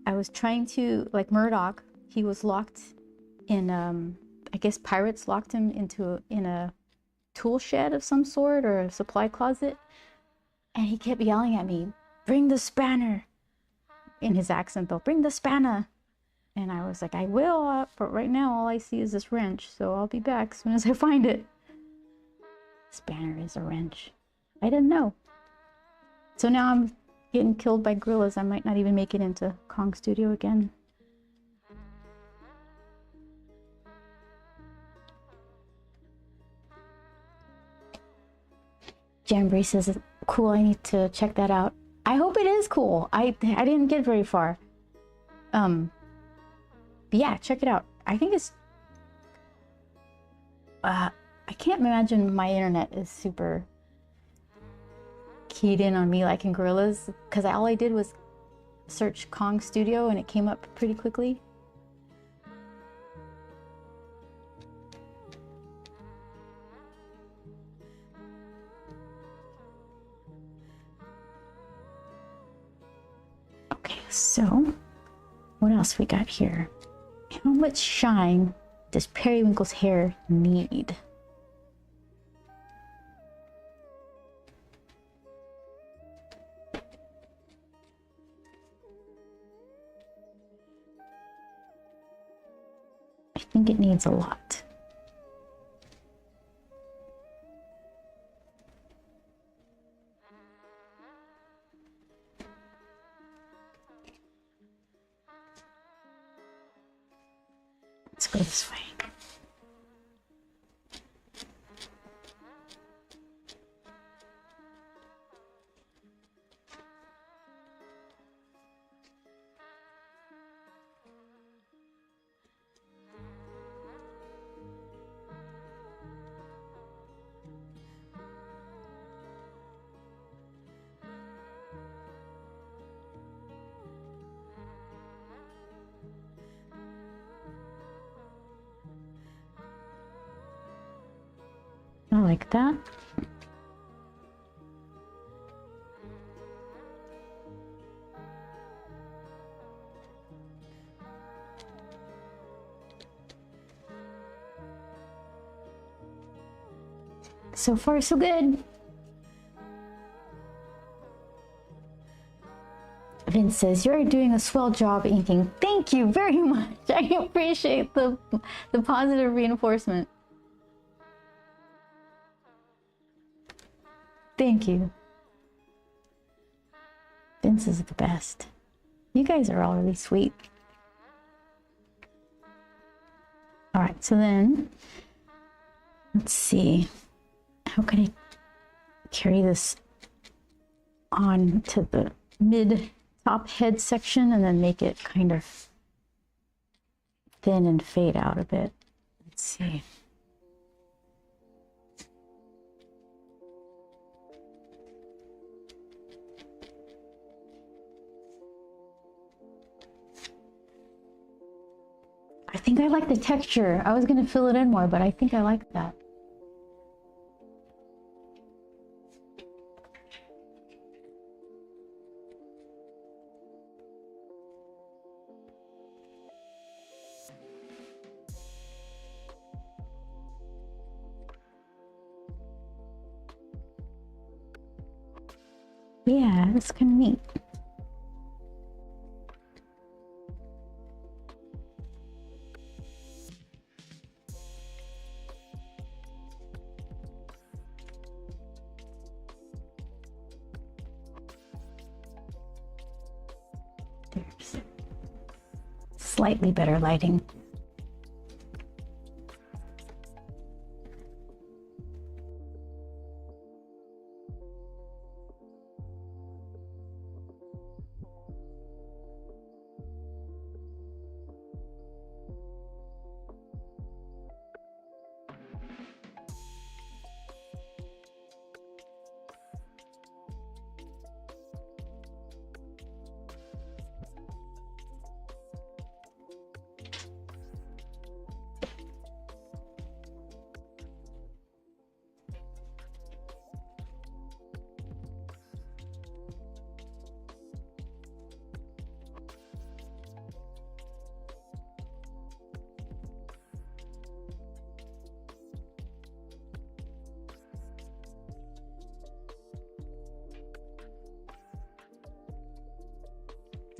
I was trying to, like Murdoch, he was locked in I guess pirates locked him in a tool shed of some sort, or a supply closet, and he kept yelling at me, "Bring the spanner," in his accent though, "Bring the spanner." And I was like, I will, but right now all I see is this wrench, so I'll be back as soon as I find it. Spanner is a wrench. I didn't know. So now I'm getting killed by Gorillaz. I might not even make it into Kong Studio again. Jamboree says, cool, I need to check that out. I hope it is cool. I didn't get very far. But yeah, check it out. I think it's... I can't imagine my internet is super keyed in on me like in Gorillaz, because all I did was search Kong Studio and it came up pretty quickly. Okay, so what else we got here? How much shine does Periwinkle's hair need? I think it needs a lot. Let's go this way. I like that. So far, so good. Vince says, you're doing a swell job inking. Thank you very much. I appreciate the positive reinforcement. Thank you. Vince is the best. You guys are all really sweet. All right, so then, let's see. How can I carry this on to the mid top head section and then make it kind of thin and fade out a bit? Let's see. I think I like the texture. I was going to fill it in more, but I think I like that. Yeah, it's kind of neat. There's slightly better lighting.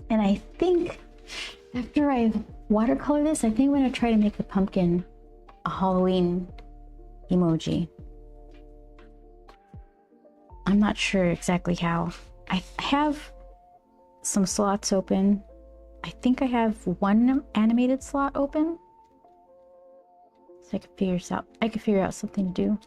And I think after I watercolor this, I think I'm going to try to make the pumpkin a Halloween emoji. I'm not sure exactly how. I have some slots open. I think I have one animated slot open. So I could figure out something to do.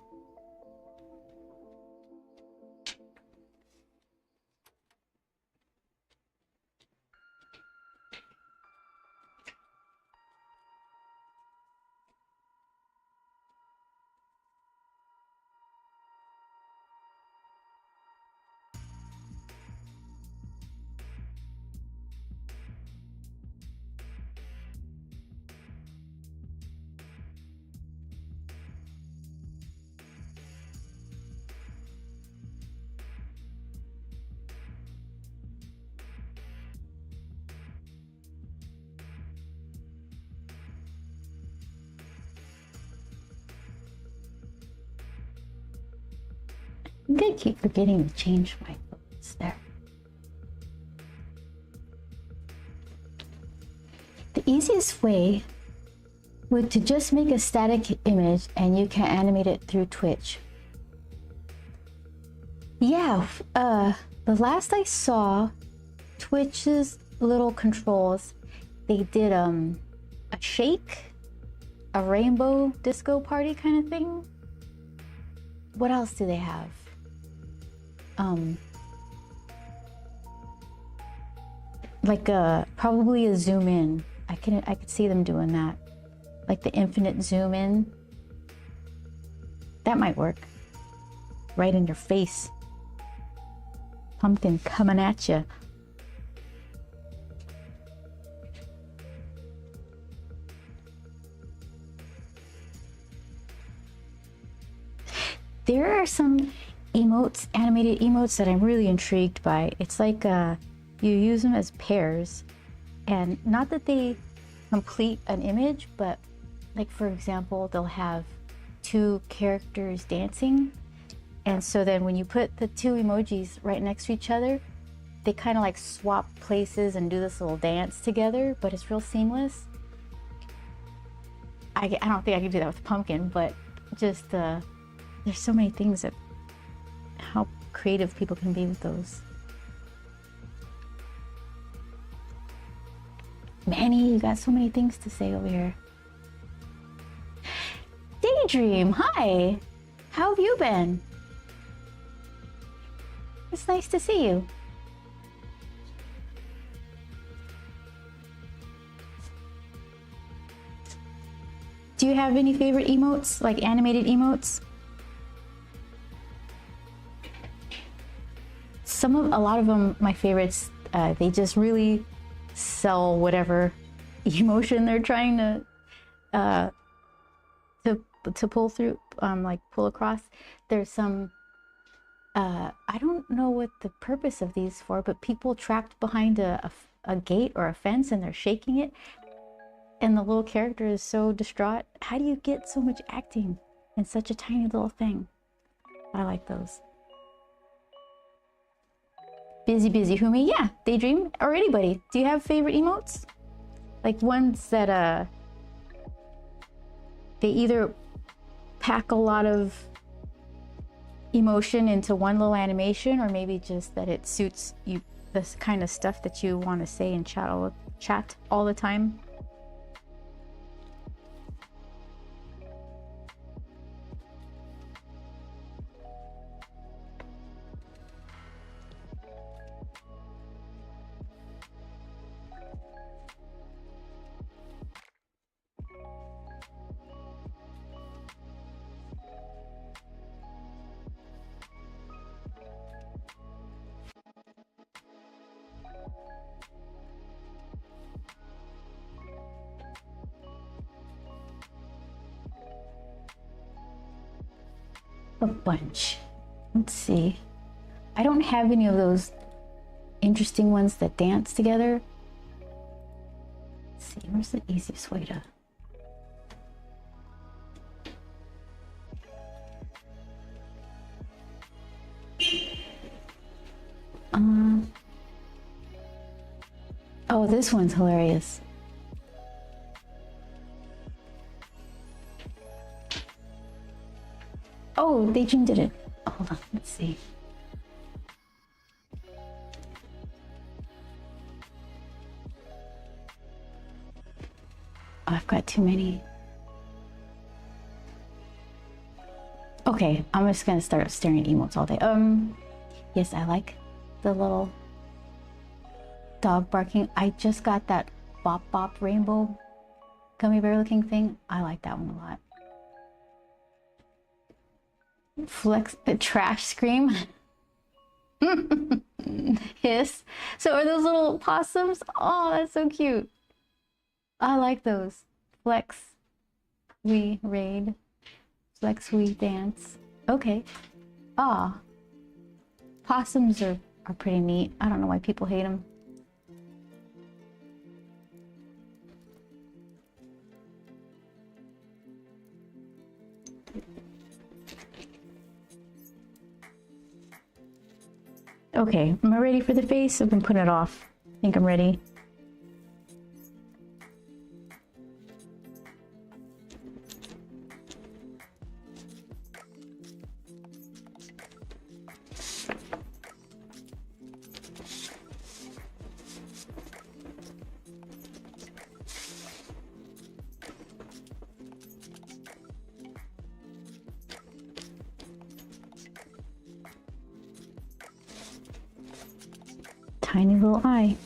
I'm gonna keep forgetting to change my focus there. The easiest way would to just make a static image and you can animate it through Twitch. Yeah, the last I saw, Twitch's little controls, they did a shake, a rainbow disco party kind of thing. What else do they have? Like probably a zoom in. I could see them doing that, like the infinite zoom in. That might work. Right in your face. Pumpkin coming at you. There are some emotes, animated emotes that I'm really intrigued by. It's like you use them as pairs, and not that they complete an image, but like for example, they'll have two characters dancing. And so then when you put the two emojis right next to each other, they kind of like swap places and do this little dance together, but it's real seamless. I don't think I could do that with pumpkin, but just there's so many things that how creative people can be with those. Manny, you got so many things to say over here. Daydream, hi. How have you been? It's nice to see you. Do you have any favorite emotes, like animated emotes? A lot of them, my favorites, they just really sell whatever emotion they're trying to pull through, like pull across. There's some, I don't know what the purpose of these for, but people trapped behind a gate or a fence and they're shaking it. And the little character is so distraught. How do you get so much acting in such a tiny little thing? I like those. Busy Humi, yeah, Daydream, or anybody. Do you have favorite emotes? Like ones that they either pack a lot of emotion into one little animation, or maybe just that it suits you, this kind of stuff that you want to say and chat all the time. A bunch. Let's see. I don't have any of those interesting ones that dance together. Let's see, where's the easiest way to... Oh, this one's hilarious. Oh, Daydream did it. Hold on, let's see. Oh, I've got too many. Okay, I'm just gonna start staring at emotes all day. Yes, I like the little dog barking. I just got that Bop Bop rainbow gummy bear looking thing. I like that one a lot. Flex a trash scream. Hiss. So are those little possums? Oh, that's so cute. I like those. Flex, we raid. Flex, we dance. Okay. Ah. Possums are pretty neat. I don't know why people hate them. Okay, am I ready for the face? I've been putting it off. I think I'm ready. Tiny little eye.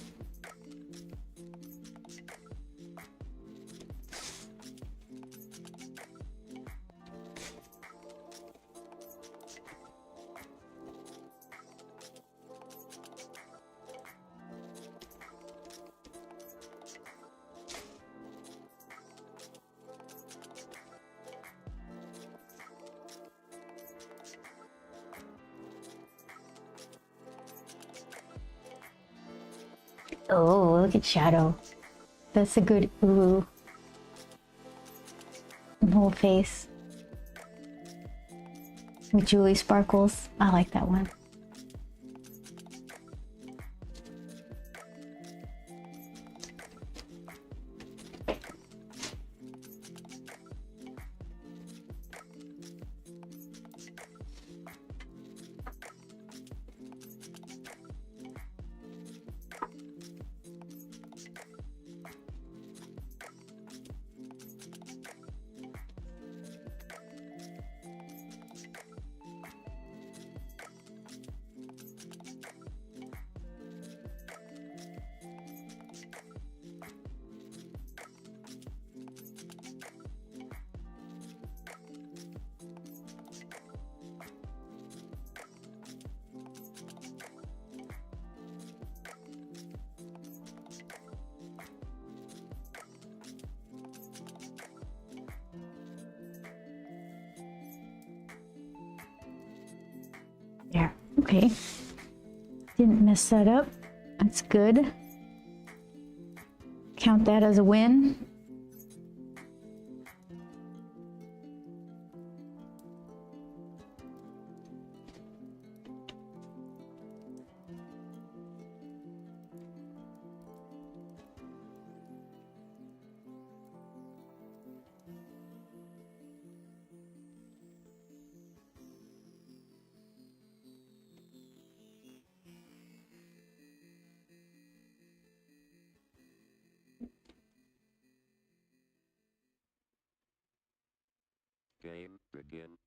Oh, look at Shadow. That's a good ooh. Whole face. with Julie Sparkles. I like that one. There, okay. Didn't mess that up. That's good. Count that as a win. Game begin.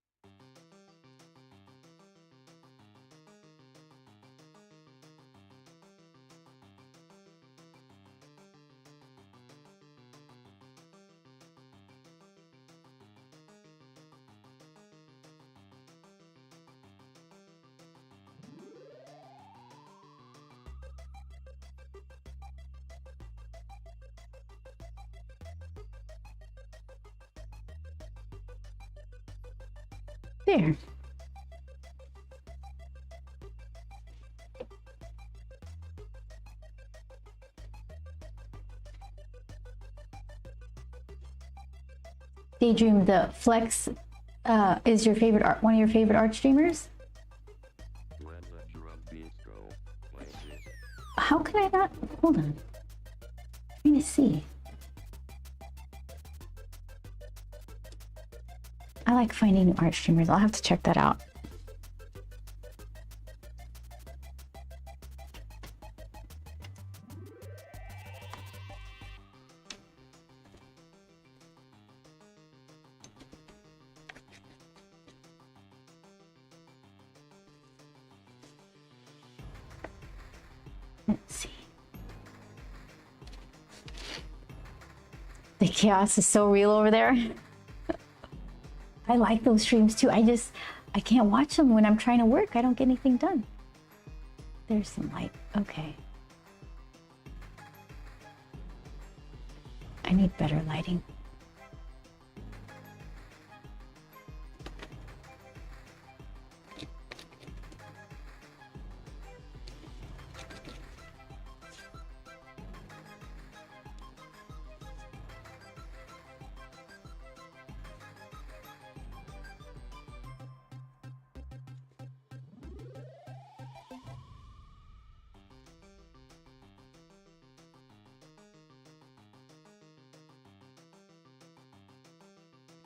There. Daydream the Flex is your favorite art, one of your favorite art streamers? When the drum beats go, play this. How can I not? Hold on. I'm trying to see. I like finding new art streamers. I'll have to check that out. Let's see. The chaos is so real over there. I like those streams too. I can't watch them when I'm trying to work. I don't get anything done. There's some light. Okay. I need better lighting.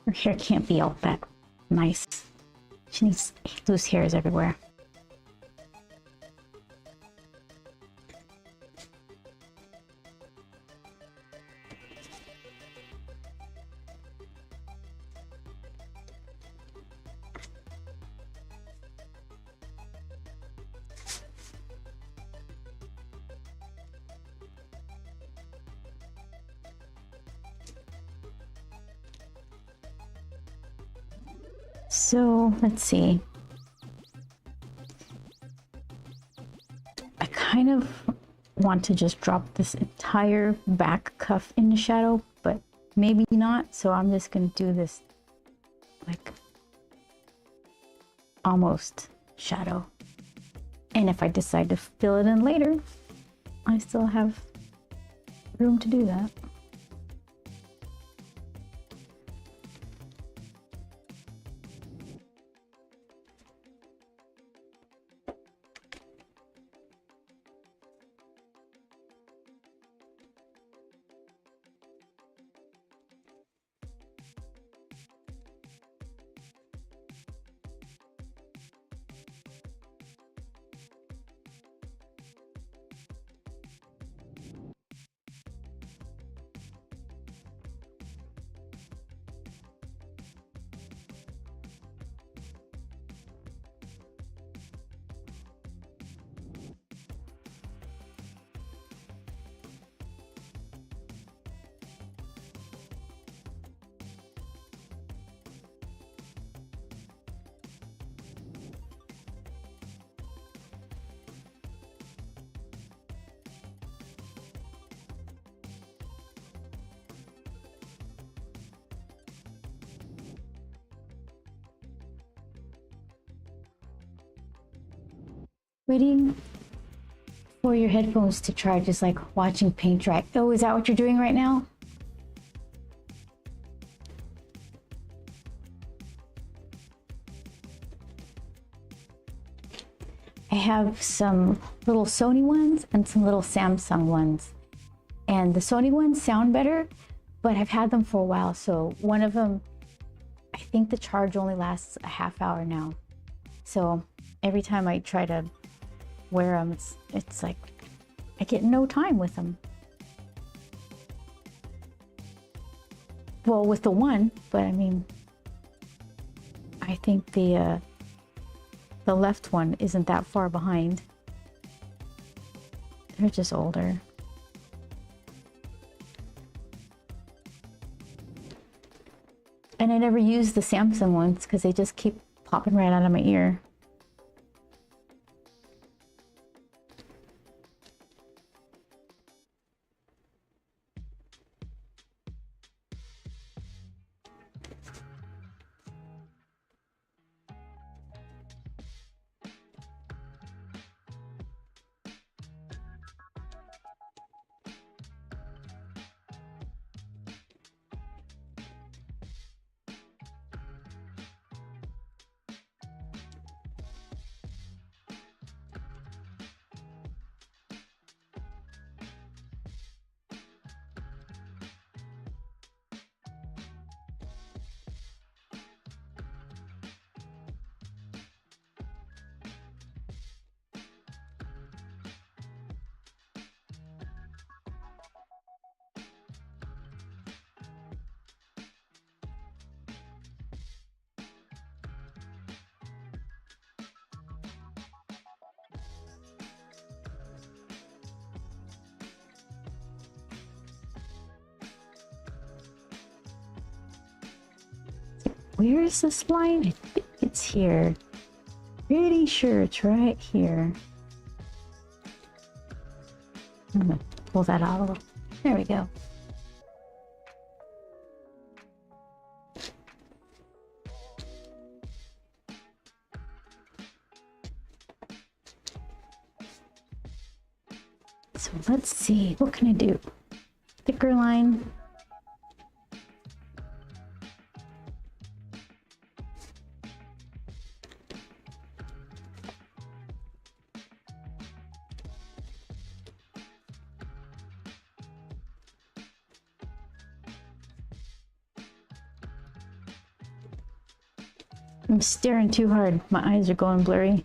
Her hair can't be all that nice. She needs loose hairs everywhere. So let's see. I kind of want to just drop this entire back cuff into shadow, but maybe not. So I'm just going to do this like almost shadow. And if I decide to fill it in later, I still have room to do that. Waiting for your headphones to charge is like watching paint dry. Oh, is that what you're doing right now? I have some little Sony ones and some little Samsung ones. And the Sony ones sound better, but I've had them for a while. So one of them, I think the charge only lasts a half hour now. So every time I try to wear them, it's like I get no time with them. Well, with the one, but I mean, I think the left one isn't that far behind. They're just older. And I never use the Samsung ones because they just keep popping right out of my ear. Where is this line? I think it's here. Pretty sure it's right here. I'm gonna pull that out a little. There we go. So let's see, what can I do? Thicker line. I'm staring too hard. My eyes are going blurry.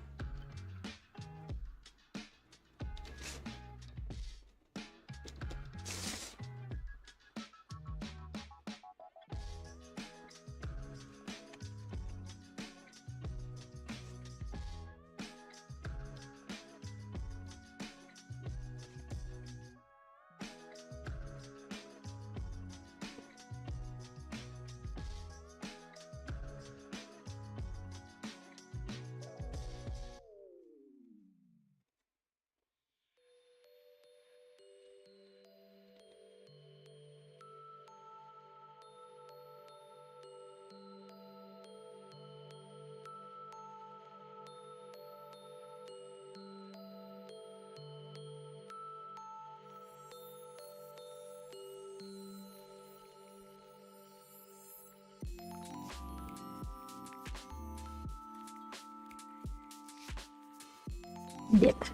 Dip,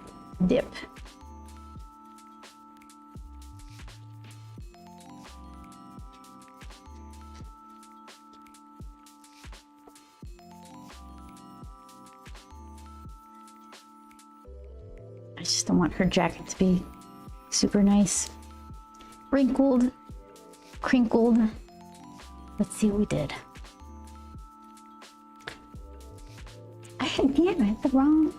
dip. I just don't want her jacket to be super nice. Wrinkled, crinkled. Let's see what we did. Damn, I had the wrong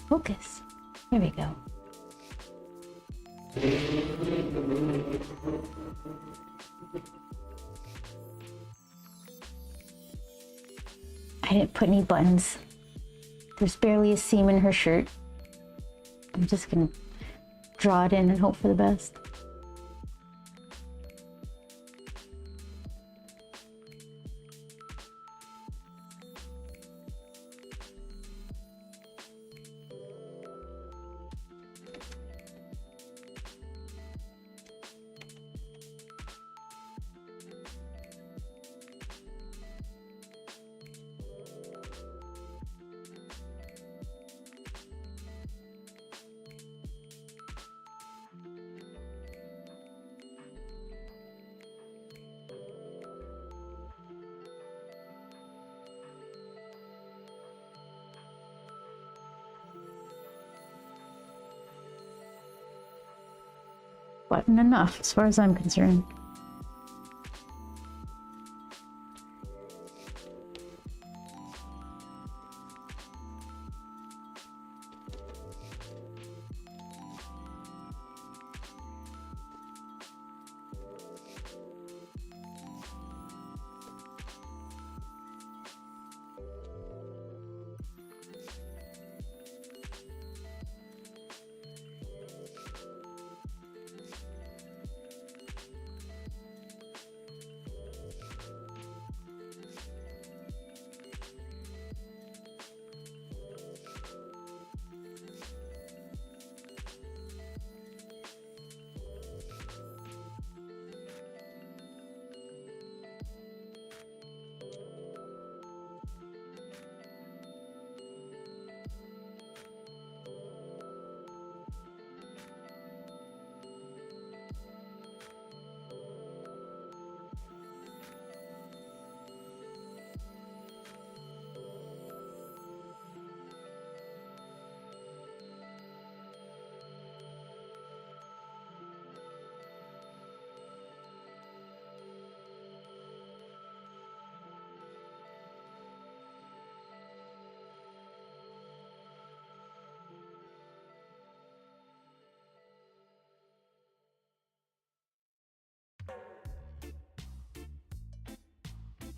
focus. There we go. I didn't put any buttons. There's barely a seam in her shirt. I'm just gonna draw it in and hope for the best. button enough as far as I'm concerned.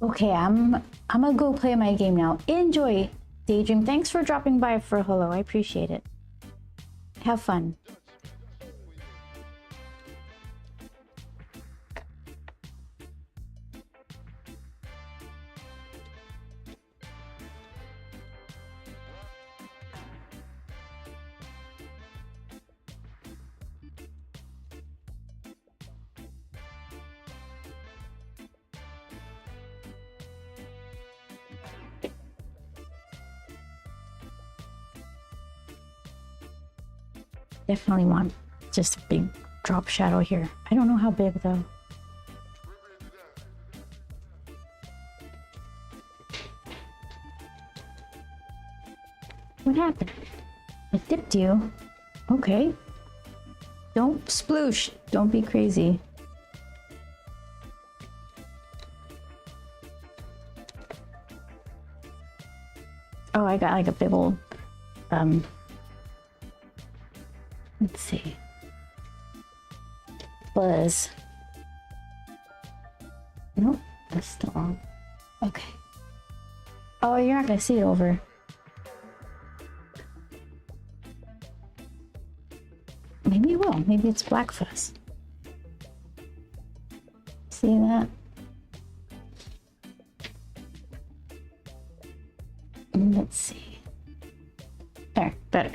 Okay, I'm gonna go play my game now. Enjoy, Daydream. Thanks for dropping by for a hello. I appreciate it. Have fun. Definitely want just a big drop shadow here. I don't know how big though. What happened? It dipped you. Okay. Don't sploosh. Don't be crazy. Oh, I got like a big old, let's see. Buzz. Nope, that's still wrong. Okay. Oh, you're not gonna see it over. Maybe you will. Maybe it's black fuzz. See that? Let's see. There, better.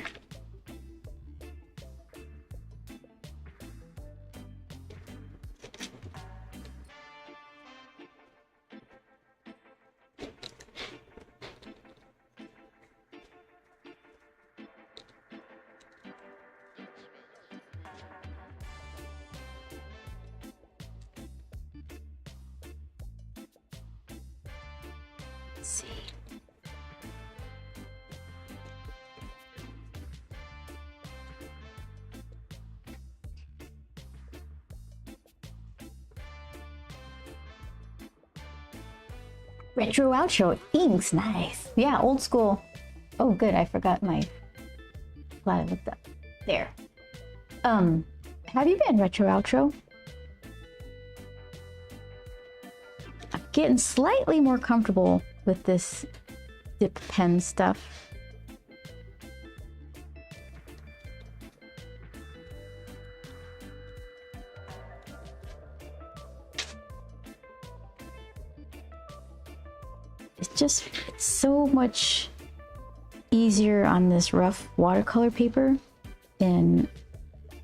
Let's see. Retro outro inks, nice. Yeah, old school. Oh, good. I forgot my. Glad I looked up. There. Have you been, retro outro? I'm getting slightly more comfortable with this dip pen stuff. It's so much easier on this rough watercolor paper than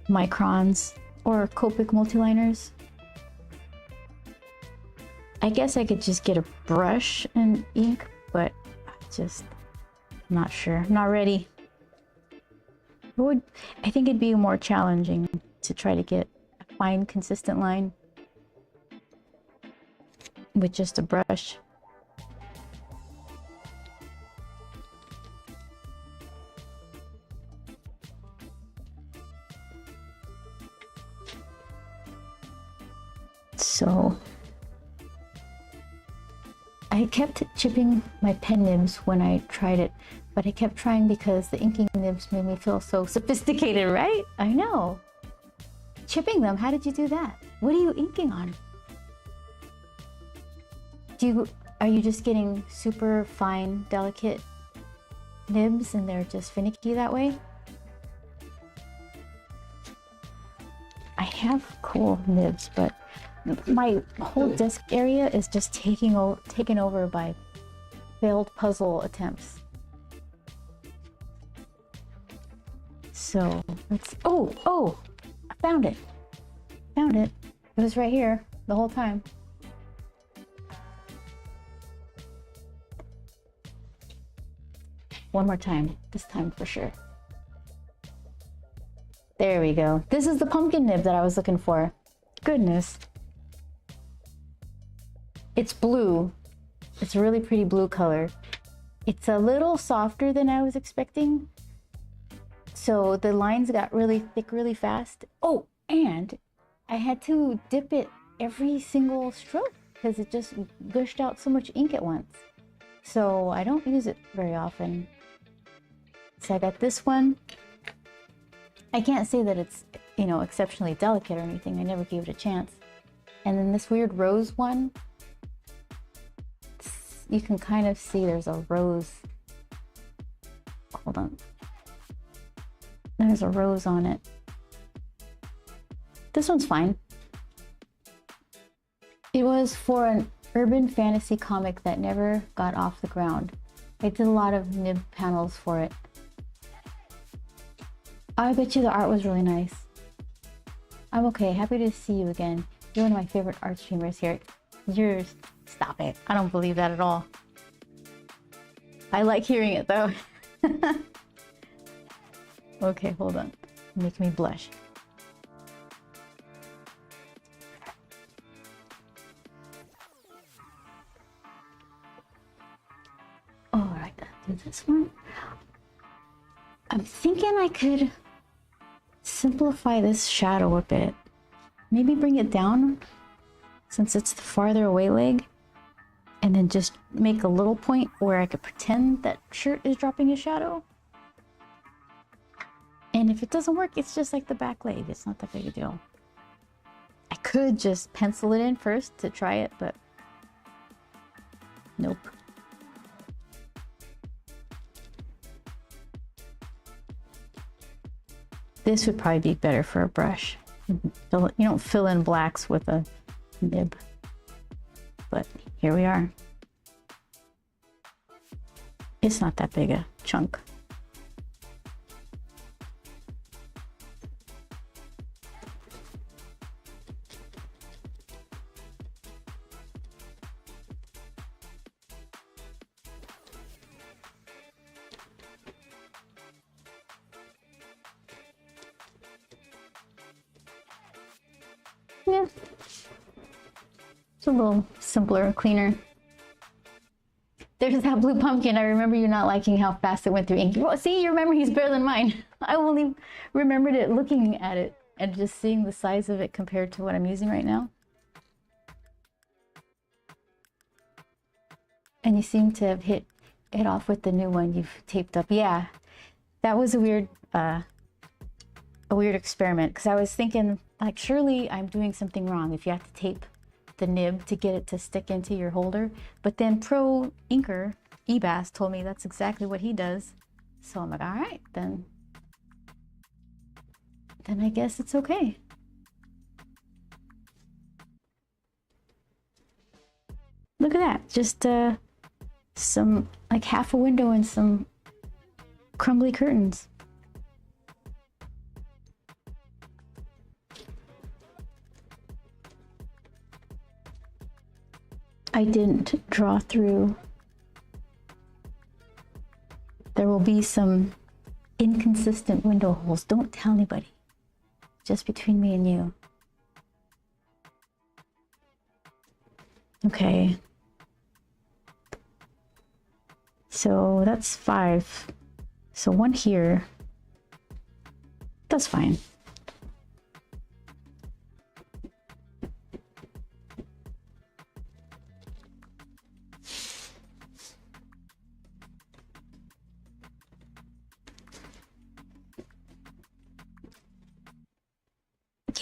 microns or Copic multiliners. I guess I could just get a brush and ink, but I'm not sure. I'm not ready. I think it'd be more challenging to try to get a fine, consistent line with just a brush. So I kept chipping my pen nibs when I tried it, but I kept trying because the inking nibs made me feel so sophisticated, right? I know. Chipping them, how did you do that? What are you inking on? Are you just getting super fine, delicate nibs and they're just finicky that way? I have cool nibs, but my whole desk area is just taken over by failed puzzle attempts. So let's, oh, I found it. Found it. It was right here the whole time. One more time, this time for sure. There we go. This is the pumpkin nib that I was looking for. Goodness. It's blue. It's a really pretty blue color. It's a little softer than I was expecting. So the lines got really thick really fast. Oh, and I had to dip it every single stroke because it just gushed out so much ink at once. So I don't use it very often. So I got this one. I can't say that it's, you know, exceptionally delicate or anything. I never gave it a chance. And then this weird rose one. You can kind of see there's a rose. Hold on. There's a rose on it. This one's fine. It was for an urban fantasy comic that never got off the ground. I did a lot of nib panels for it. I bet you the art was really nice. I'm okay, happy to see you again. You're one of my favorite art streamers here. Yours. Stop it. I don't believe that at all. I like hearing it though. Okay, hold on. Make me blush. Alright, do this one. I'm thinking I could simplify this shadow a bit. Maybe bring it down since it's the farther away leg. And then just make a little point where I could pretend that shirt is dropping a shadow. And if it doesn't work, it's just like the back leg. It's not that big a deal. I could just pencil it in first to try it, but nope. This would probably be better for a brush. You don't fill in blacks with a nib. But here we are. It's not that big a chunk. Yeah. It's a little simpler, cleaner. There's that blue pumpkin. I remember you not liking how fast it went through ink. Well, see, your memory's better than mine. I only remembered it looking at it and just seeing the size of it compared to what I'm using right now. And you seem to have hit it off with the new one you've taped up. Yeah, that was a weird experiment because I was thinking, like, surely I'm doing something wrong if you have to tape the nib to get it to stick into your holder. But then pro inker Ebass told me that's exactly what he does. So I'm like, all right, then I guess it's okay. Look at that, just some, like, half a window and some crumbly curtains. I didn't draw through. There will be some inconsistent window holes. Don't tell anybody. Just between me and you. Okay. So that's 5. So 1 here. That's fine.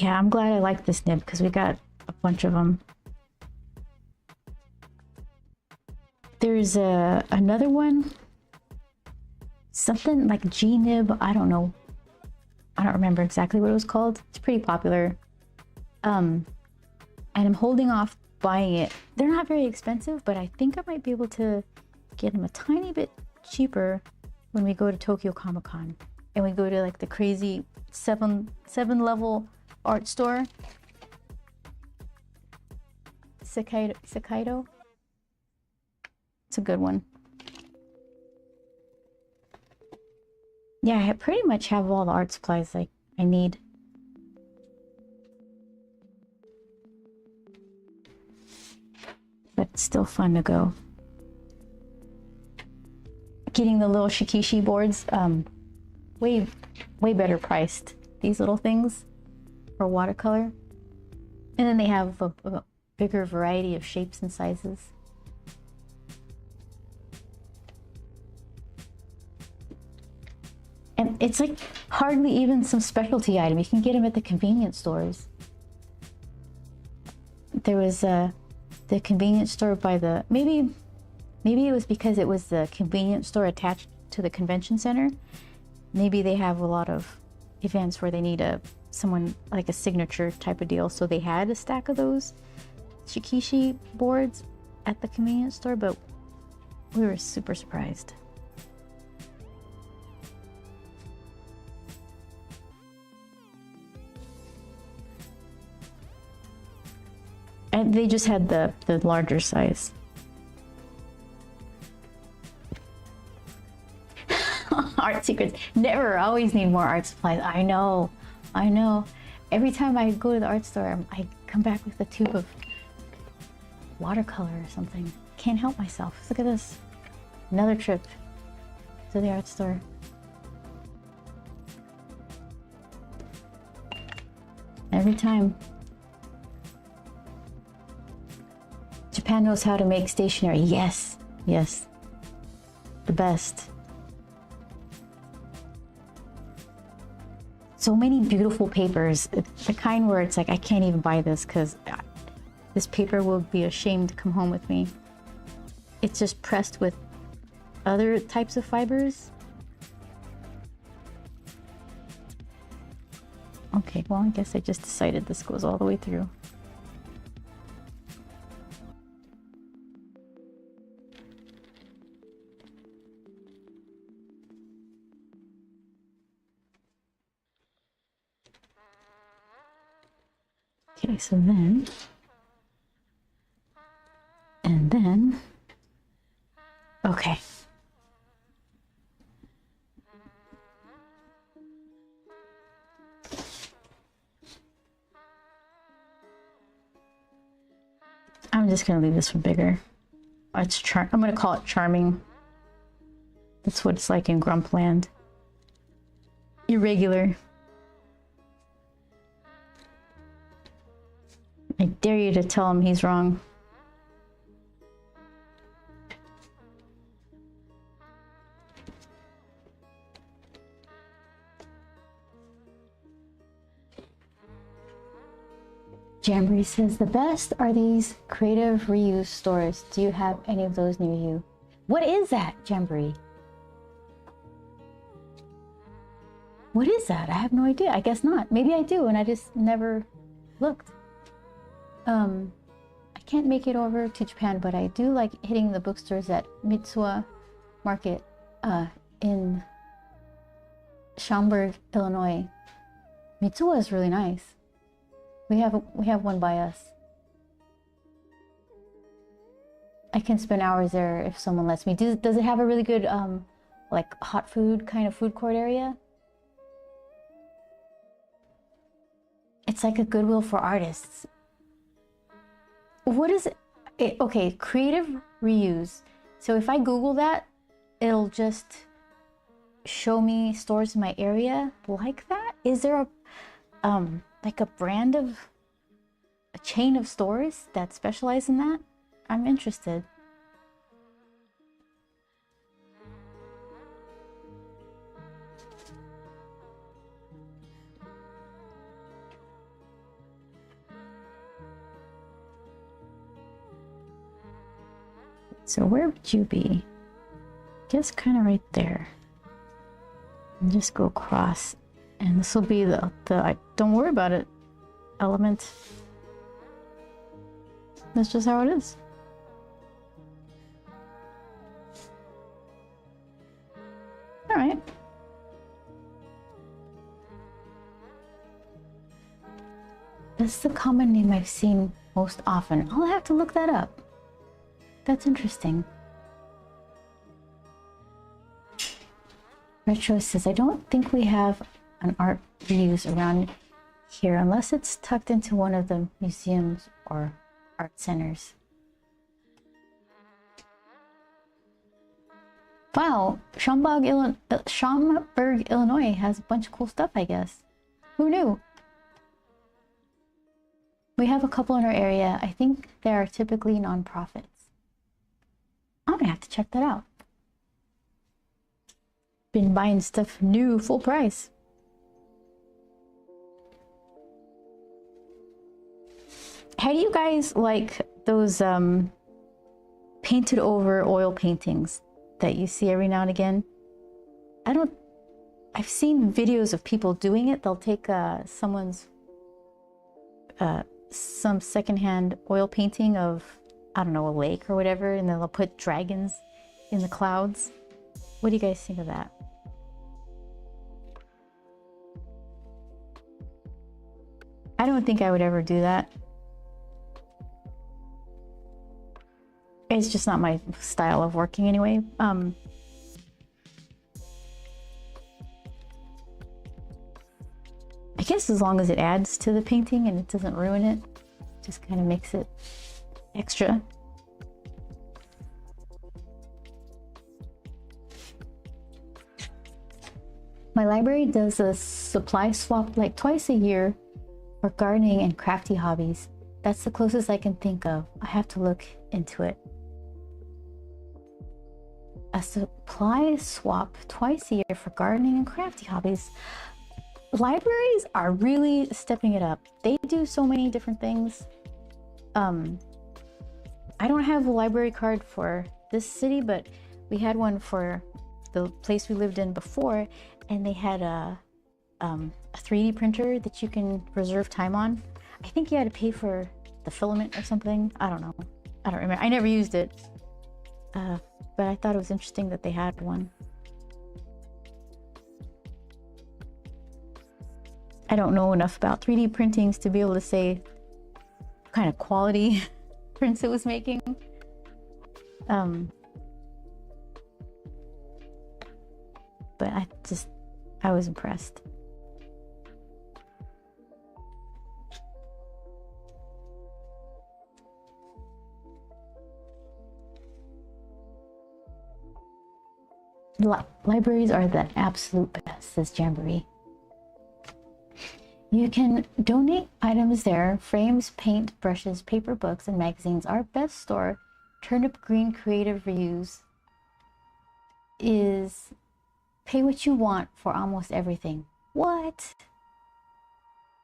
Yeah, I'm glad I like this nib because we got a bunch of them. There's another one, something like G nib. I don't know. I don't remember exactly what it was called. It's pretty popular. And I'm holding off buying it. They're not very expensive, but I think I might be able to get them a tiny bit cheaper when we go to Tokyo Comic Con and we go to like the crazy seven level art store. Sakaido. It's a good one. Yeah, I pretty much have all the art supplies like I need. But it's still fun to go. Getting the little shikishi boards, way better priced. These little things for watercolor. And then they have a bigger variety of shapes and sizes. And it's like hardly even some specialty item. You can get them at the convenience stores. There was the convenience store by the, maybe it was because it was the convenience store attached to the convention center. Maybe they have a lot of events where they need someone like a signature type of deal. So they had a stack of those shikishi boards at the convenience store, but we were super surprised. And they just had the larger size. Art secrets. Never, always need more art supplies. I know. Every time I go to the art store, I come back with a tube of watercolor or something. Can't help myself. Look at this. Another trip to the art store. Every time. Japan knows how to make stationery. Yes. The best. So many beautiful papers. The kind where it's like, I can't even buy this because this paper will be ashamed to come home with me. It's just pressed with other types of fibers. Okay, well, I guess I just decided this goes all the way through. Okay, so then, and then, okay. I'm just gonna leave this one bigger. It's I'm gonna call it charming. That's what it's like in Grumpland. Irregular. I dare you to tell him he's wrong. Jamboree says, the best are these creative reuse stores. Do you have any of those near you? What is that, Jamboree? What is that? I have no idea. I guess not. Maybe I do, and I just never looked. I can't make it over to Japan, but I do like hitting the bookstores at Mitsuwa Market in Schaumburg, Illinois. Mitsuwa is really nice. We have one by us. I can spend hours there if someone lets me. Does it have a really good like hot food kind of food court area? It's like a Goodwill for artists. What is it? Okay, creative reuse. So if I Google that, it'll just show me stores in my area like that. Is there a like a brand of a chain of stores that specialize in that? I'm interested. So where would you be? Just kind of right there. And just go across. And this will be the don't worry about it element. That's just how it is. All right. That's the common name I've seen most often. I'll have to look that up. That's interesting. Retro says, I don't think we have an art reuse around here unless it's tucked into one of the museums or art centers. Wow, Schaumburg, Illinois has a bunch of cool stuff, I guess. Who knew? We have a couple in our area. I think they are typically nonprofits. I'm gonna have to check that out. Been buying stuff new, full price. How do you guys like those painted over oil paintings that you see every now and again? I've seen videos of people doing it. They'll take someone's some secondhand oil painting of, I don't know, a lake or whatever, and then they'll put dragons in the clouds. What do you guys think of that? I don't think I would ever do that. It's just not my style of working anyway. I guess as long as it adds to the painting and it doesn't ruin it, just kind of makes it extra. My library does a supply swap like twice a year for gardening and crafty hobbies. That's the closest I can think of. I have to look into it. A supply swap twice a year for gardening and crafty hobbies. Libraries are really stepping it up. They do so many different things. I don't have a library card for this city, but we had one for the place we lived in before, and they had a 3D printer that you can reserve time on. I think you had to pay for the filament or something. I don't know. I don't remember. I never used it. But I thought it was interesting that they had one. I don't know enough about 3D printings to be able to say what kind of quality prints it was making. But I was impressed. Libraries are the absolute best, says Jamboree. You can donate items there. Frames, paint, brushes, paper, books, and magazines. Our best store, Turnip Green Creative Reuse, is pay what you want for almost everything. What?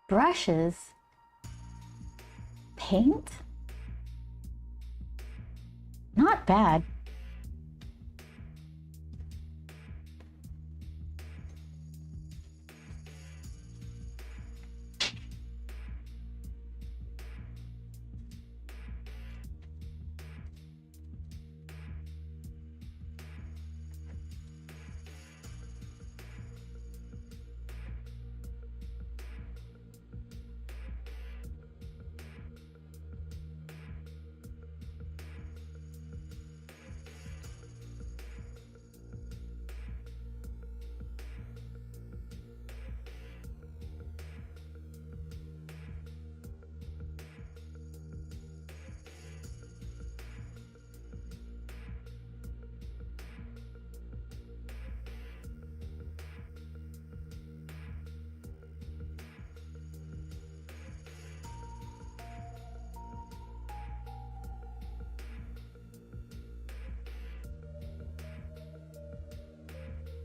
Brushes? Paint? Not bad.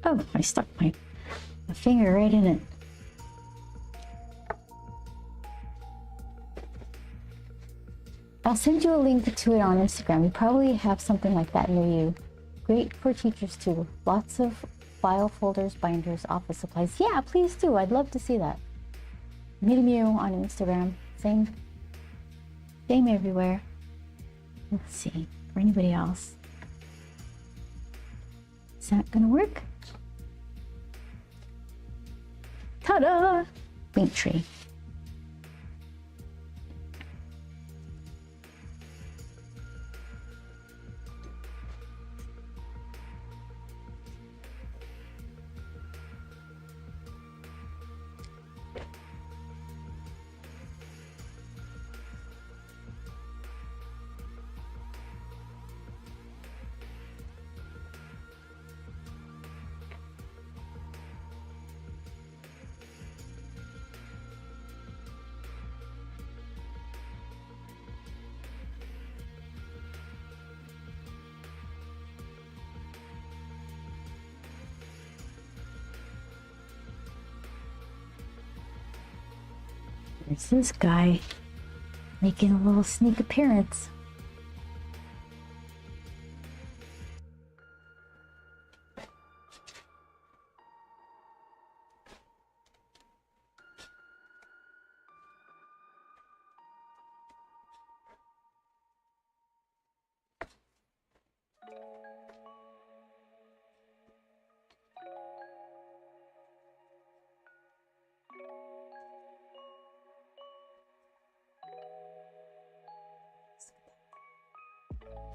Oh, I stuck my finger right in it. I'll send you a link to it on Instagram. You probably have something like that near you. Great for teachers too. Lots of file folders, binders, office supplies. Yeah, please do. I'd love to see that. Mew Mew on Instagram. Same everywhere. Let's see, for anybody else. Is that gonna work? Ta-da! Linktree. There's this guy making a little sneak appearance.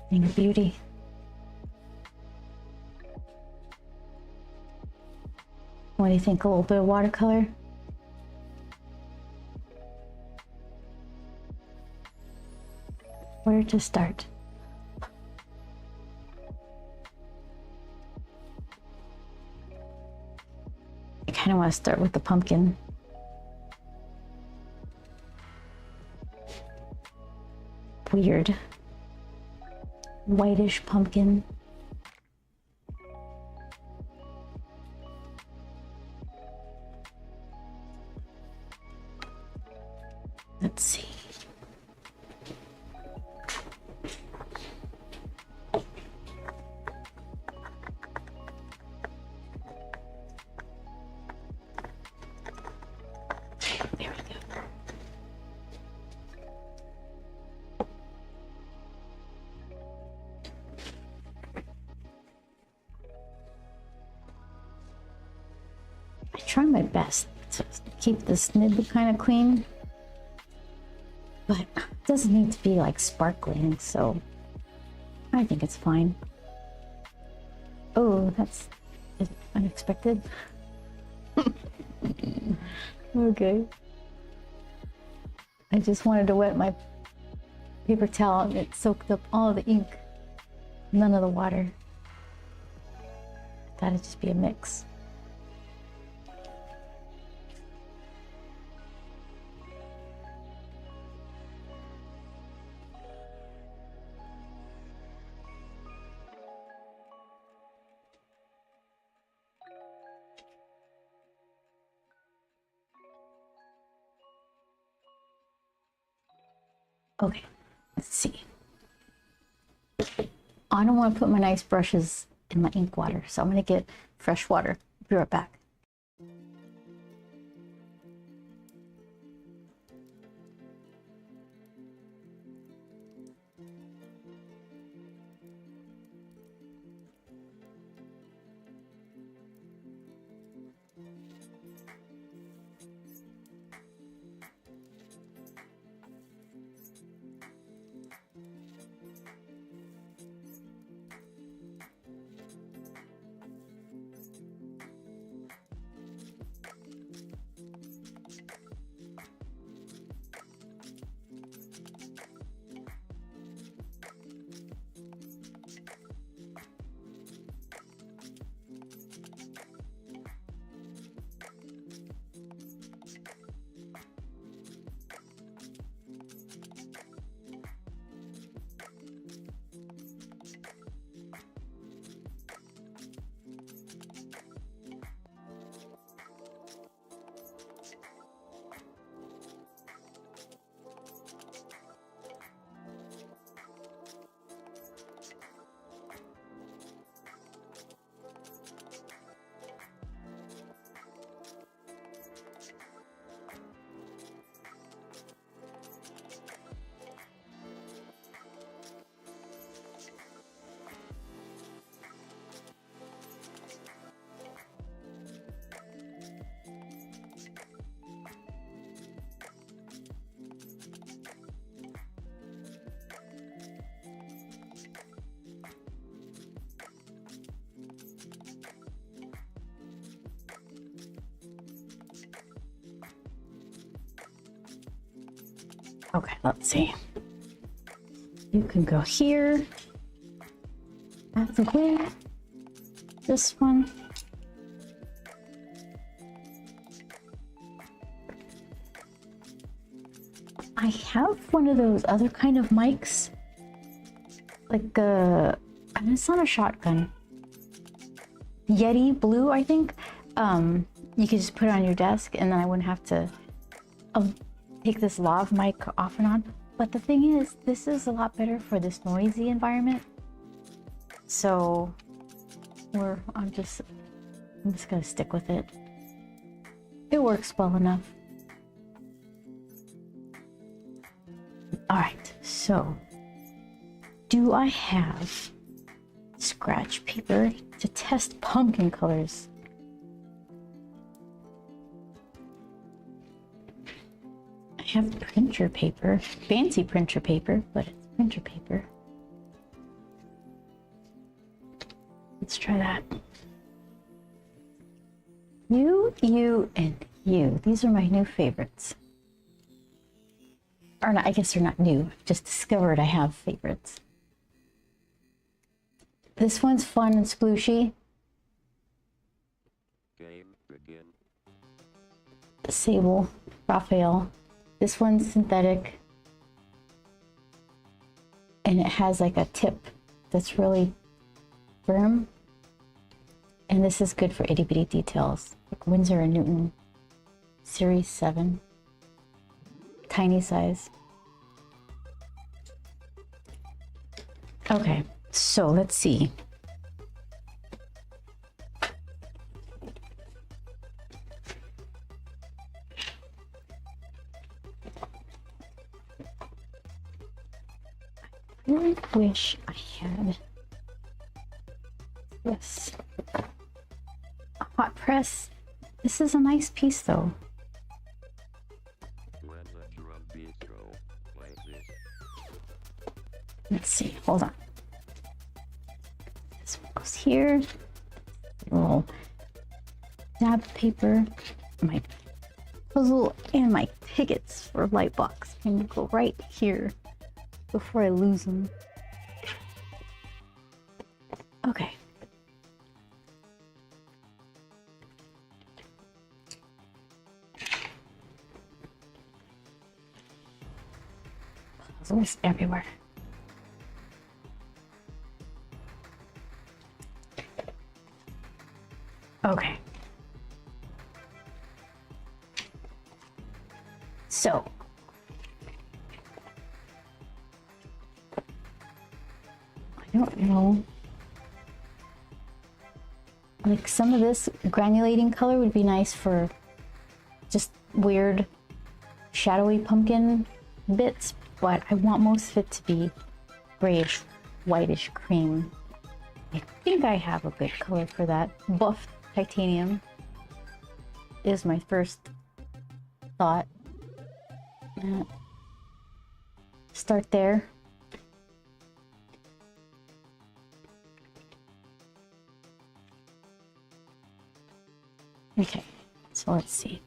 Thing of beauty. What do you think? A little bit of watercolor? Where to start? I kind of want to start with the pumpkin. Weird. Whitish pumpkin. Let's see. There we go. I try my best to keep this nib kind of clean, but it doesn't need to be like sparkling, so I think it's fine. Oh, that's unexpected. Okay. I just wanted to wet my paper towel and it soaked up all the ink, none of the water. Thought it'd just be a mix. Okay, let's see. I don't want to put my nice brushes in my ink water, so I'm gonna get fresh water. Be right back. Okay, let's see. You can go here. That's okay. This one. I have one of those other kind of mics. Like and it's not a shotgun. Yeti blue, I think. You could just put it on your desk and then I wouldn't have to take this lav mic off and on. But the thing is, this is a lot better for this noisy environment. So I'm just gonna stick with it. It works well enough. All right, so do I have scratch paper to test pumpkin colors? I have printer paper, fancy printer paper, but it's printer paper. Let's try that. You, and you. These are my new favorites. Or not, I guess they're not new. I've just discovered I have favorites. This one's fun and splooshy. Game begin. Sable, Raphael. This one's synthetic. And it has like a tip that's really firm. And this is good for itty bitty details. Like Winsor & Newton Series 7. Tiny size. Okay, so let's see. I really wish I had this. A hot press. This is a nice piece though. When the drum beats go, play this. Let's see, hold on. This one goes here. A little dab paper. My puzzle and my tickets for Lightbox can go right here before I lose them. Okay. Puzzles everywhere. Okay. So I don't know. Like some of this granulating color would be nice for just weird shadowy pumpkin bits, but I want most of it to be grayish, whitish cream. I think I have a good color for that. Buff titanium is my first thought. Start there. Okay, so let's see.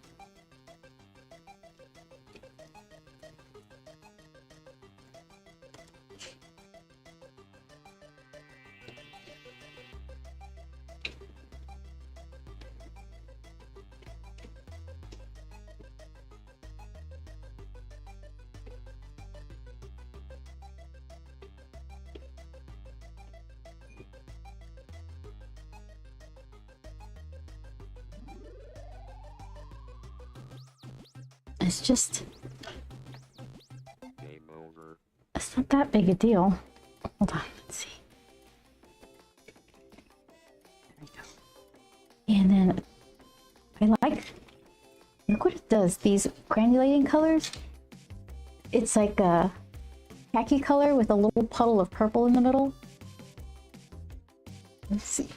It's just, Game over. it's not that big a deal. Hold on, let's see. There we go. And then I like, look what it does. These granulating colors, it's like a khaki color with a little puddle of purple in the middle. Let's see.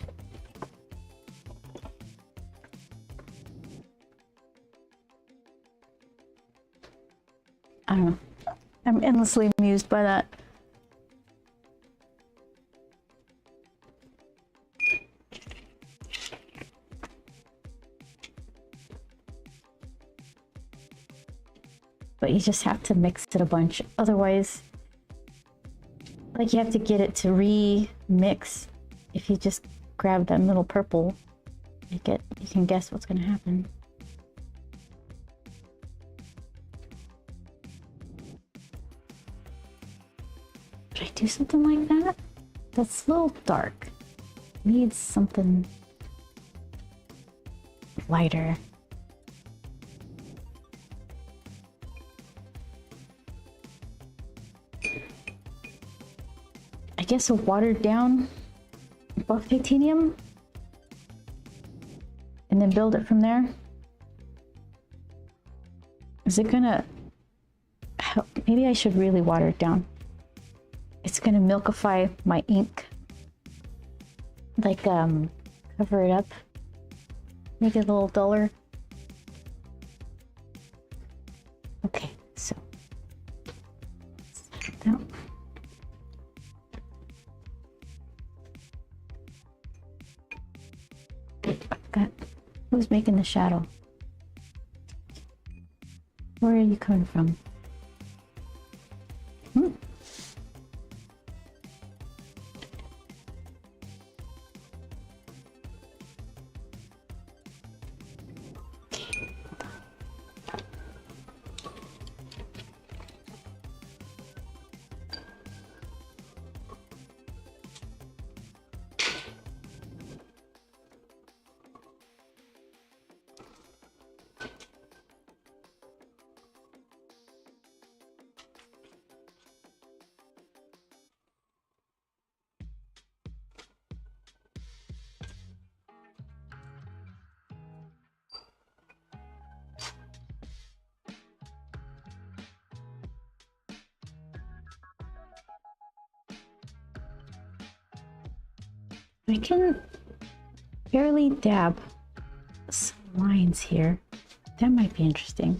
I don't know. I'm endlessly amused by that. but you just have to mix it a bunch. Otherwise, like, you have to get it to re-mix. If you just grab that middle purple, you can guess what's gonna happen. Should I do something like that? That's a little dark. Needs something lighter. I guess a watered down buff titanium, and then build it from there. Is it gonna help? Maybe I should really water it down. It's gonna milkify my ink. Like, cover it up. Make it a little duller. Okay, so set it down. Who's making the shadow? Where are you coming from? I can barely dab some lines here. That might be interesting.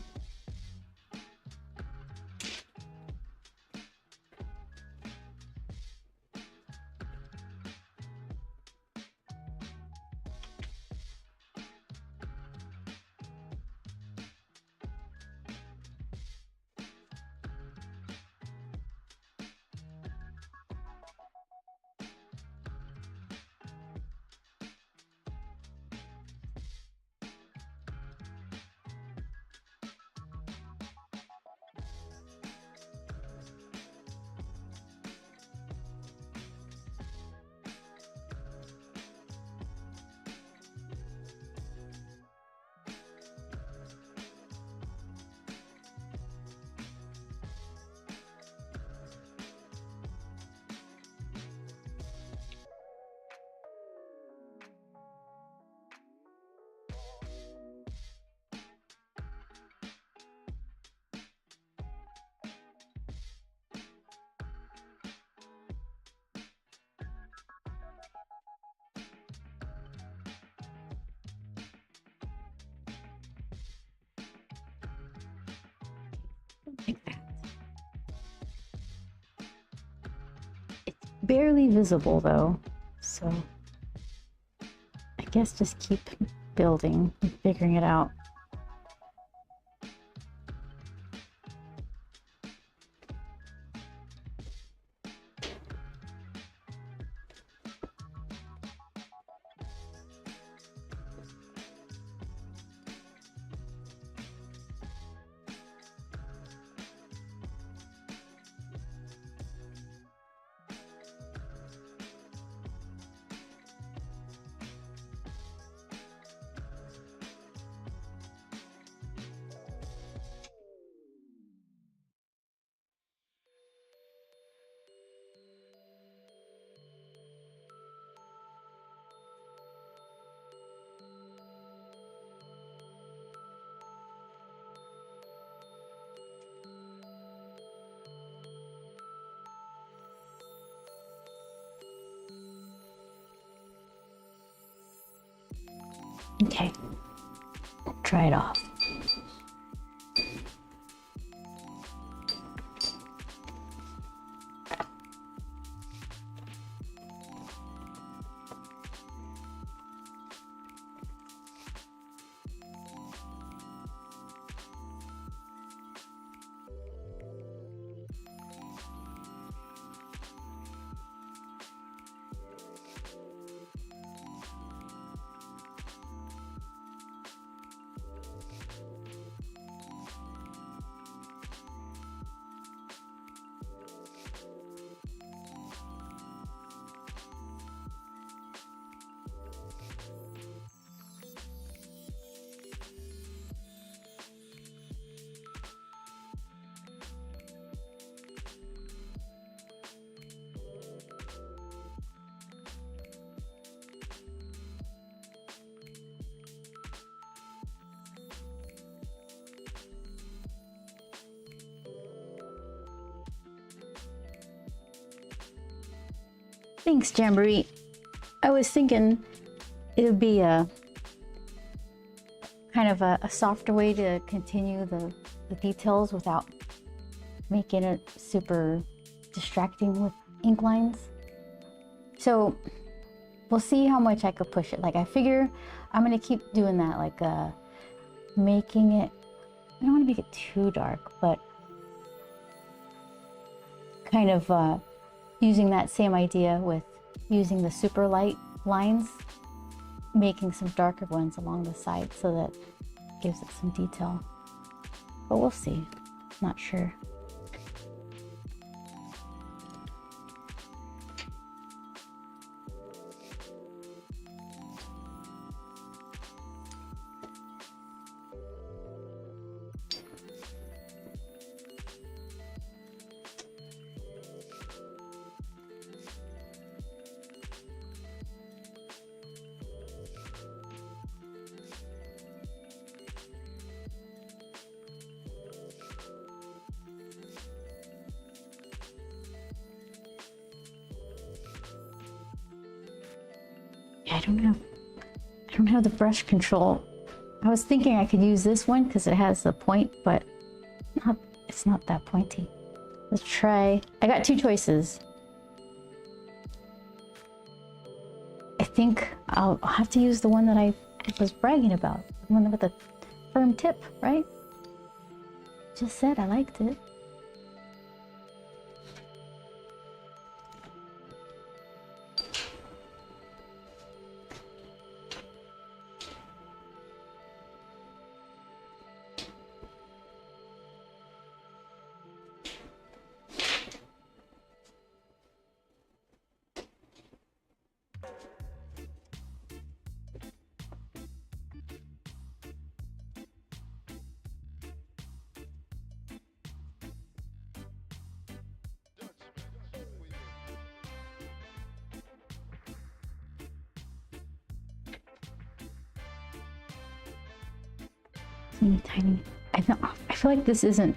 Like that. It's barely visible though, so I guess just keep building and figuring it out. Okay, try it off. Thanks, Jamboree. I was thinking it would be a kind of a softer way to continue the details without making it super distracting with ink lines. So we'll see how much I could push it. Like I figure I'm gonna keep doing that, like making it, I don't want to make it too dark, but kind of using that same idea with using the super light lines, making some darker ones along the side so that gives it some detail. But we'll see, not sure. I don't have the brush control. I was thinking I could use this one because it has the point, but it's not that pointy. Let's try. I got two choices. I think I'll have to use the one that I was bragging about, the one with the firm tip, right? Just said I liked it. Tiny. I feel like this isn't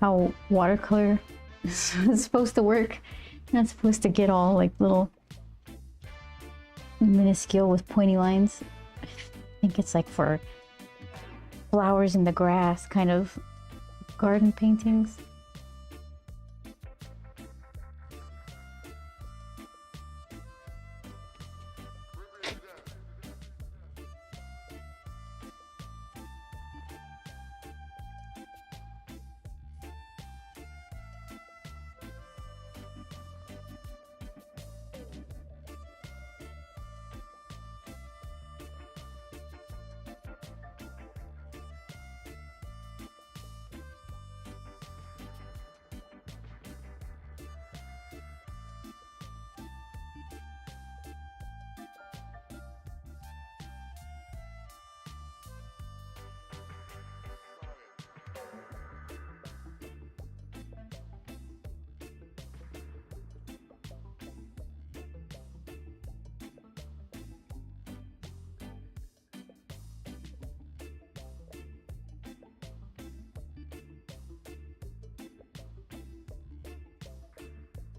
how watercolor is supposed to work. You're not supposed to get all like little minuscule with pointy lines. I think it's like for flowers in the grass, kind of garden paintings.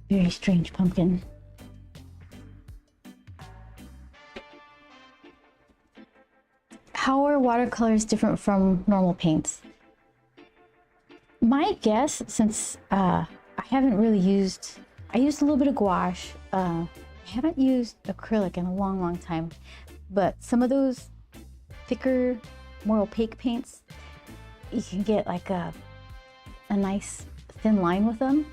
Very strange pumpkin. How are watercolors different from normal paints? My guess, since I haven't really used, I used a little bit of gouache. I haven't used acrylic in a long time, but some of those thicker, more opaque paints, you can get like a nice thin line with them.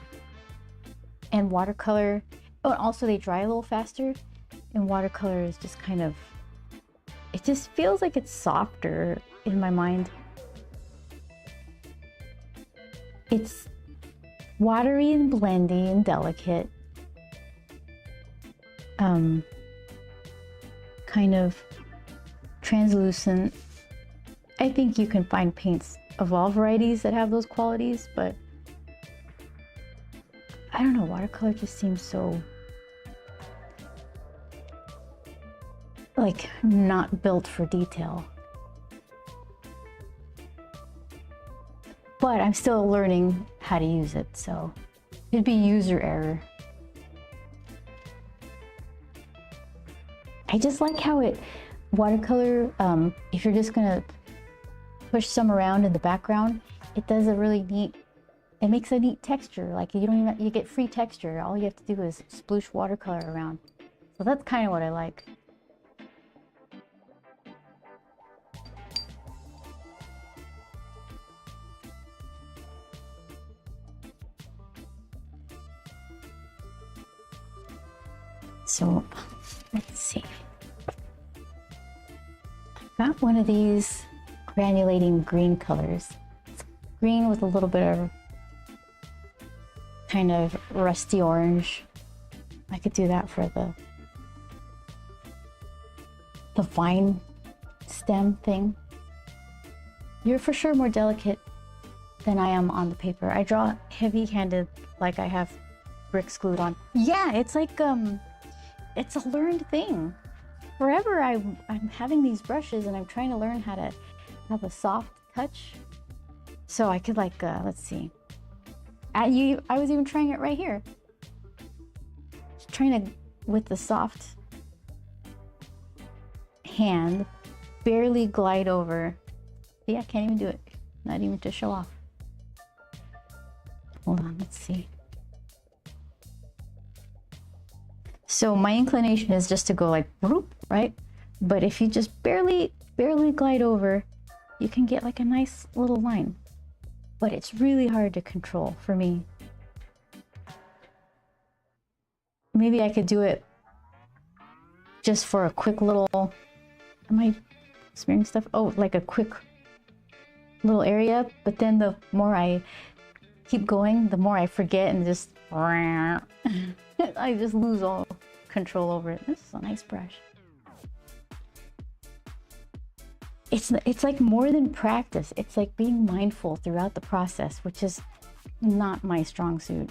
And watercolor, oh, and also they dry a little faster, and watercolor is just kind of, it just feels like it's softer in my mind. It's watery and blendy and delicate. Kind of translucent. I think you can find paints of all varieties that have those qualities, but I don't know, watercolor just seems so like not built for detail. But I'm still learning how to use it, so it'd be user error. I just like how it watercolor, if you're just gonna push some around in the background, it does a really neat, it makes a neat texture. Like you don't even, you get free texture. All you have to do is sploosh watercolor around. So that's kind of what I like. So let's see. I got one of these granulating green colors. It's green with a little bit of kind of rusty orange. I could do that for the vine stem thing. You're for sure more delicate than I am on the paper. I draw heavy-handed, like I have bricks glued on. Yeah, it's like it's a learned thing. Forever I'm having these brushes and I'm trying to learn how to have a soft touch. So I could like, let's see. I was even trying it right here. Trying to, with the soft hand, barely glide over. See, I can't even do it. Not even to show off. Hold on, let's see. So my inclination is just to go like, whoop, right? But if you just barely glide over, you can get like a nice little line. But it's really hard to control for me. Maybe I could do it just for a quick little, am I smearing stuff? Oh, like a quick little area. But then the more I keep going, the more I forget and just, I just lose all control over it. This is a nice brush. It's like more than practice. It's like being mindful throughout the process, which is not my strong suit.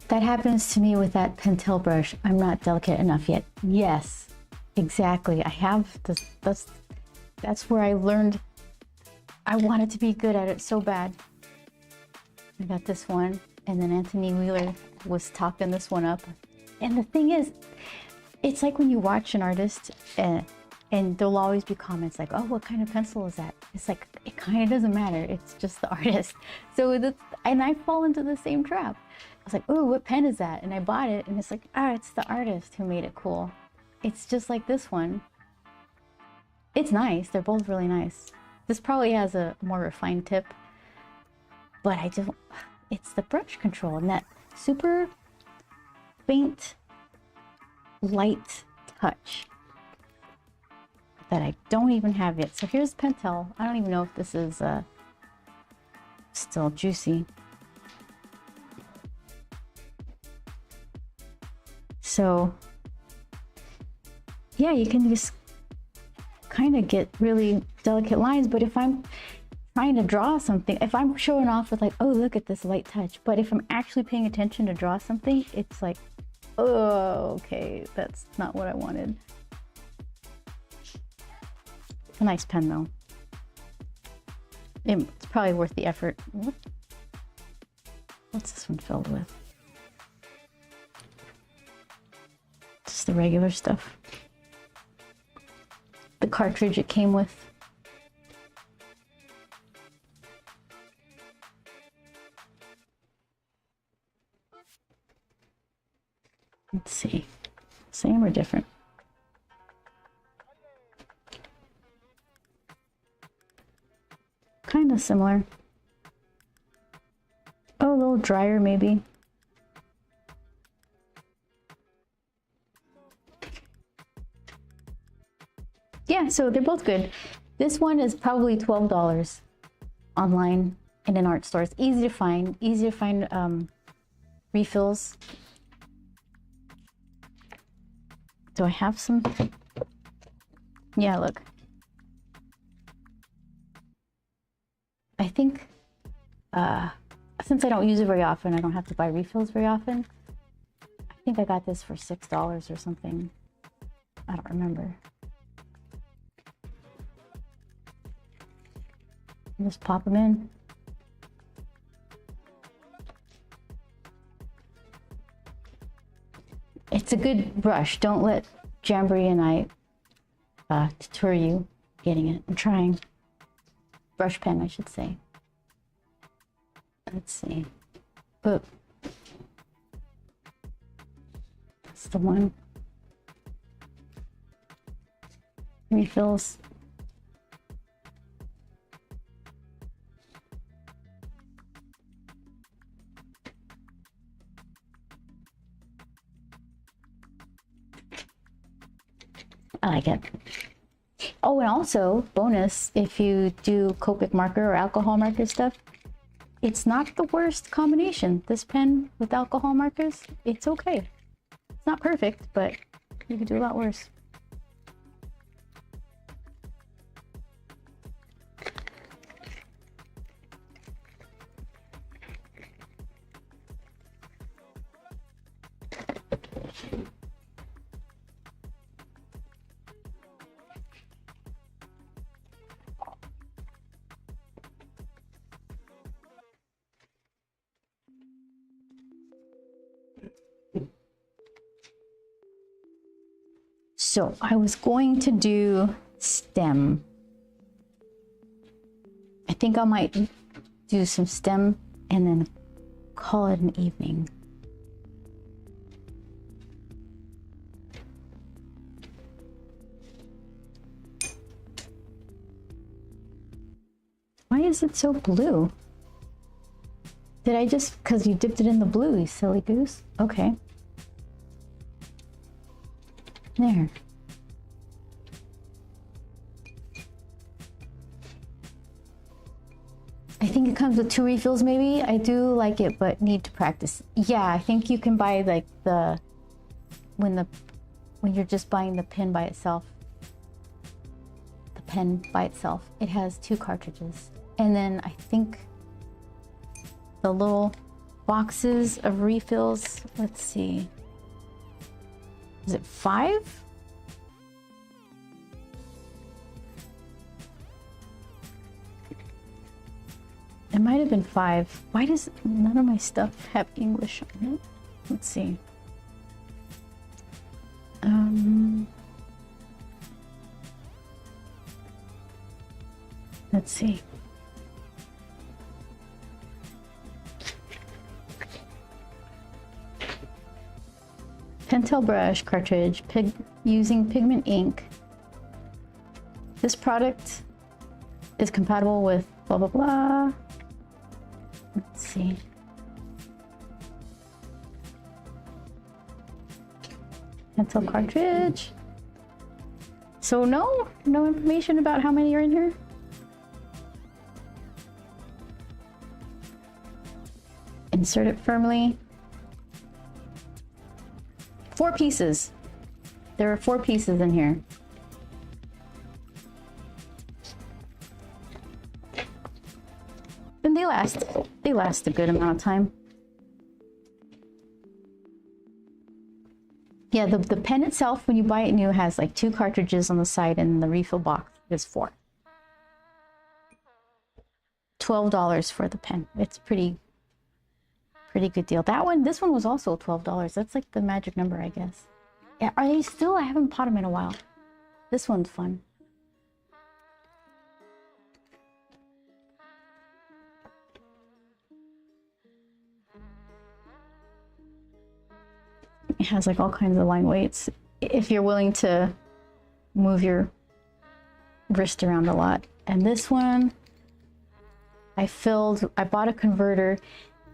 That happens to me with that Pentel brush. I'm not delicate enough yet. Yes, exactly. I have this, that's where I learned I wanted to be good at it so bad. I got this one, and then Anthony Wheeler was talking this one up. And the thing is, it's like when you watch an artist and there'll always be comments like, oh, what kind of pencil is that? It's like, it kind of doesn't matter. It's just the artist. So, and I fall into the same trap. I was like, oh, what pen is that? And I bought it, and it's like, ah, it's the artist who made it cool. It's just like this one. It's nice. They're both really nice. This probably has a more refined tip, but I don't, it's the brush control and that super faint, light touch that I don't even have yet. So here's Pentel. I don't even know if this is still juicy. So yeah, you can just kind of get really delicate lines, but if I'm trying to draw something, if I'm showing off with like, oh, look at this light touch, but if I'm actually paying attention to draw something, it's like, oh, okay, that's not what I wanted. A nice pen though. It's probably worth the effort. What's this one filled with? Just the regular stuff. The cartridge it came with. Let's see. Same or different? Kind of similar. Oh, a little drier maybe. Yeah, so they're both good. This one is probably $12 online in an art store. It's easy to find refills. Do I have some? Yeah, look. I think since I don't use it very often, I don't have to buy refills very often. I think I got this for $6 or something. I don't remember. Just pop them in. It's a good brush. Don't let Jamboree and I deter you getting it. I'm trying. Brush pen, I should say. Let's see. But that's the one. Refills. I like it. Oh, and also, bonus, if you do Copic marker or alcohol marker stuff, it's not the worst combination. This pen with alcohol markers, it's okay. It's not perfect, but you could do a lot worse. So I was going to do stem. I think I might do some stem and then call it an evening. Why is it so blue? Did I just, because you dipped it in the blue, you silly goose? Okay. There. I think it comes with 2 refills maybe. I do like it, but need to practice. Yeah, I think you can buy like when you're just buying the pen by itself. The pen by itself. It has 2 cartridges. And then I think the little boxes of refills, let's see. Is it 5? It might have been 5. Why does none of my stuff have English on it? Let's see. Let's see. Pentel brush cartridge, using pigment ink. This product is compatible with blah blah blah. Let's see. Pencil cartridge. So no information about how many are in here. Insert it firmly. 4 pieces. There are 4 pieces in here. And they last a good amount of time. Yeah, the pen itself, when you buy it new, has like 2 cartridges on the side, and the refill box is 4. $12 for the pen. It's pretty good deal. This one was also $12. That's like the magic number, I guess. Yeah, are they still? I haven't bought them in a while. This one's fun. It has like all kinds of line weights. If you're willing to move your wrist around a lot. And this one, I bought a converter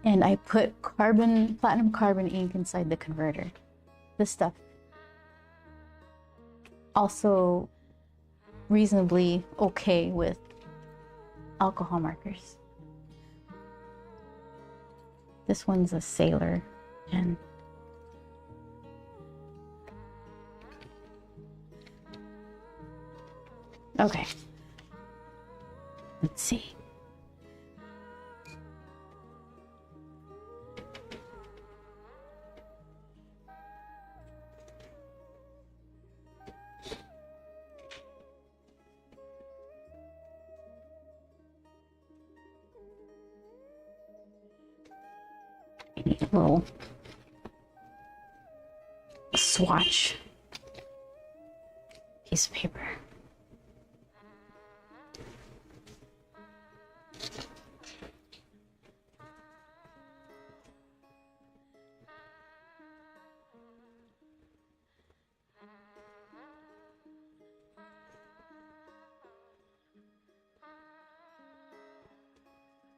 and I put platinum carbon ink inside the converter. This stuff also reasonably okay with alcohol markers. This one's a Sailor pen. Okay. Let's see. need a little swatch piece of paper.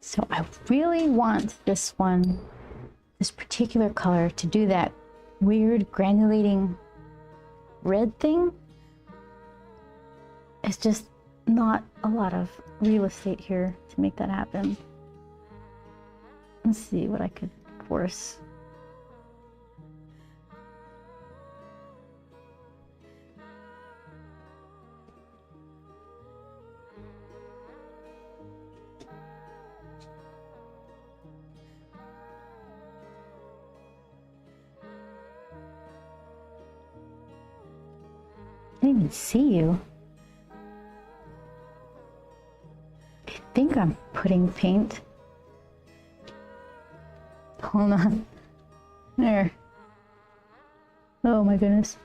So I really want this one, this particular color, to do that weird granulating red thing. It's just not a lot of real estate here to make that happen. Let's see what I could force. I didn't even see you. I think I'm putting paint. Hold on. There. Oh my goodness.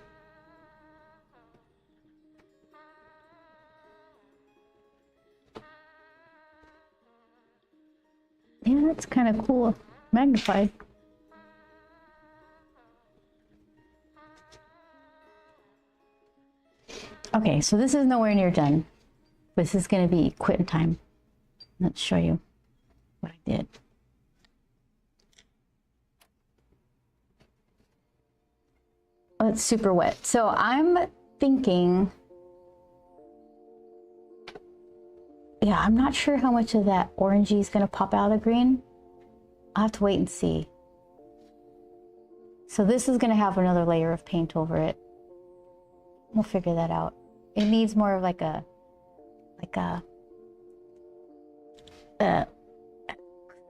Yeah, that's kind of cool. Magnified. Okay, so this is nowhere near done. This is going to be quitting time. Let's show you what I did. Oh, it's super wet. So I'm thinking, yeah, I'm not sure how much of that orangey is going to pop out of the green. I'll have to wait and see. So this is going to have another layer of paint over it. We'll figure that out. It needs more of like a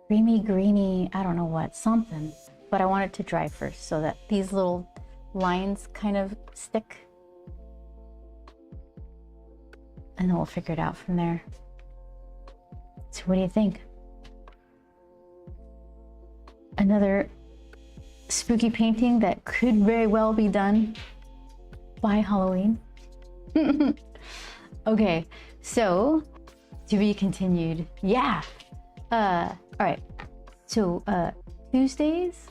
creamy, greeny, I don't know what, something. But I want it to dry first so that these little lines kind of stick. And then we'll figure it out from there. So what do you think? Another spooky painting that could very well be done by Halloween. Okay, so to be continued. Yeah. All right. So Tuesdays,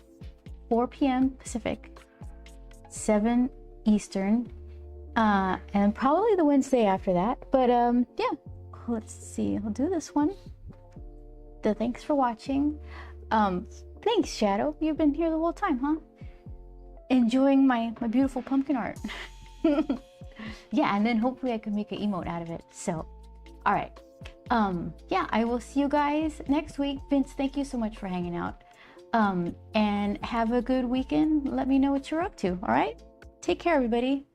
4 p.m. Pacific, 7 Eastern, and probably the Wednesday after that. But yeah, let's see. I'll do this one. Thanks for watching. Thanks, Shadow. You've been here the whole time, huh? Enjoying my beautiful pumpkin art. Yeah, and then hopefully I can make an emote out of it. So, all right. Yeah, I will see you guys next week. Vince, thank you so much for hanging out. And have a good weekend. Let me know what you're up to. All right. Take care, everybody.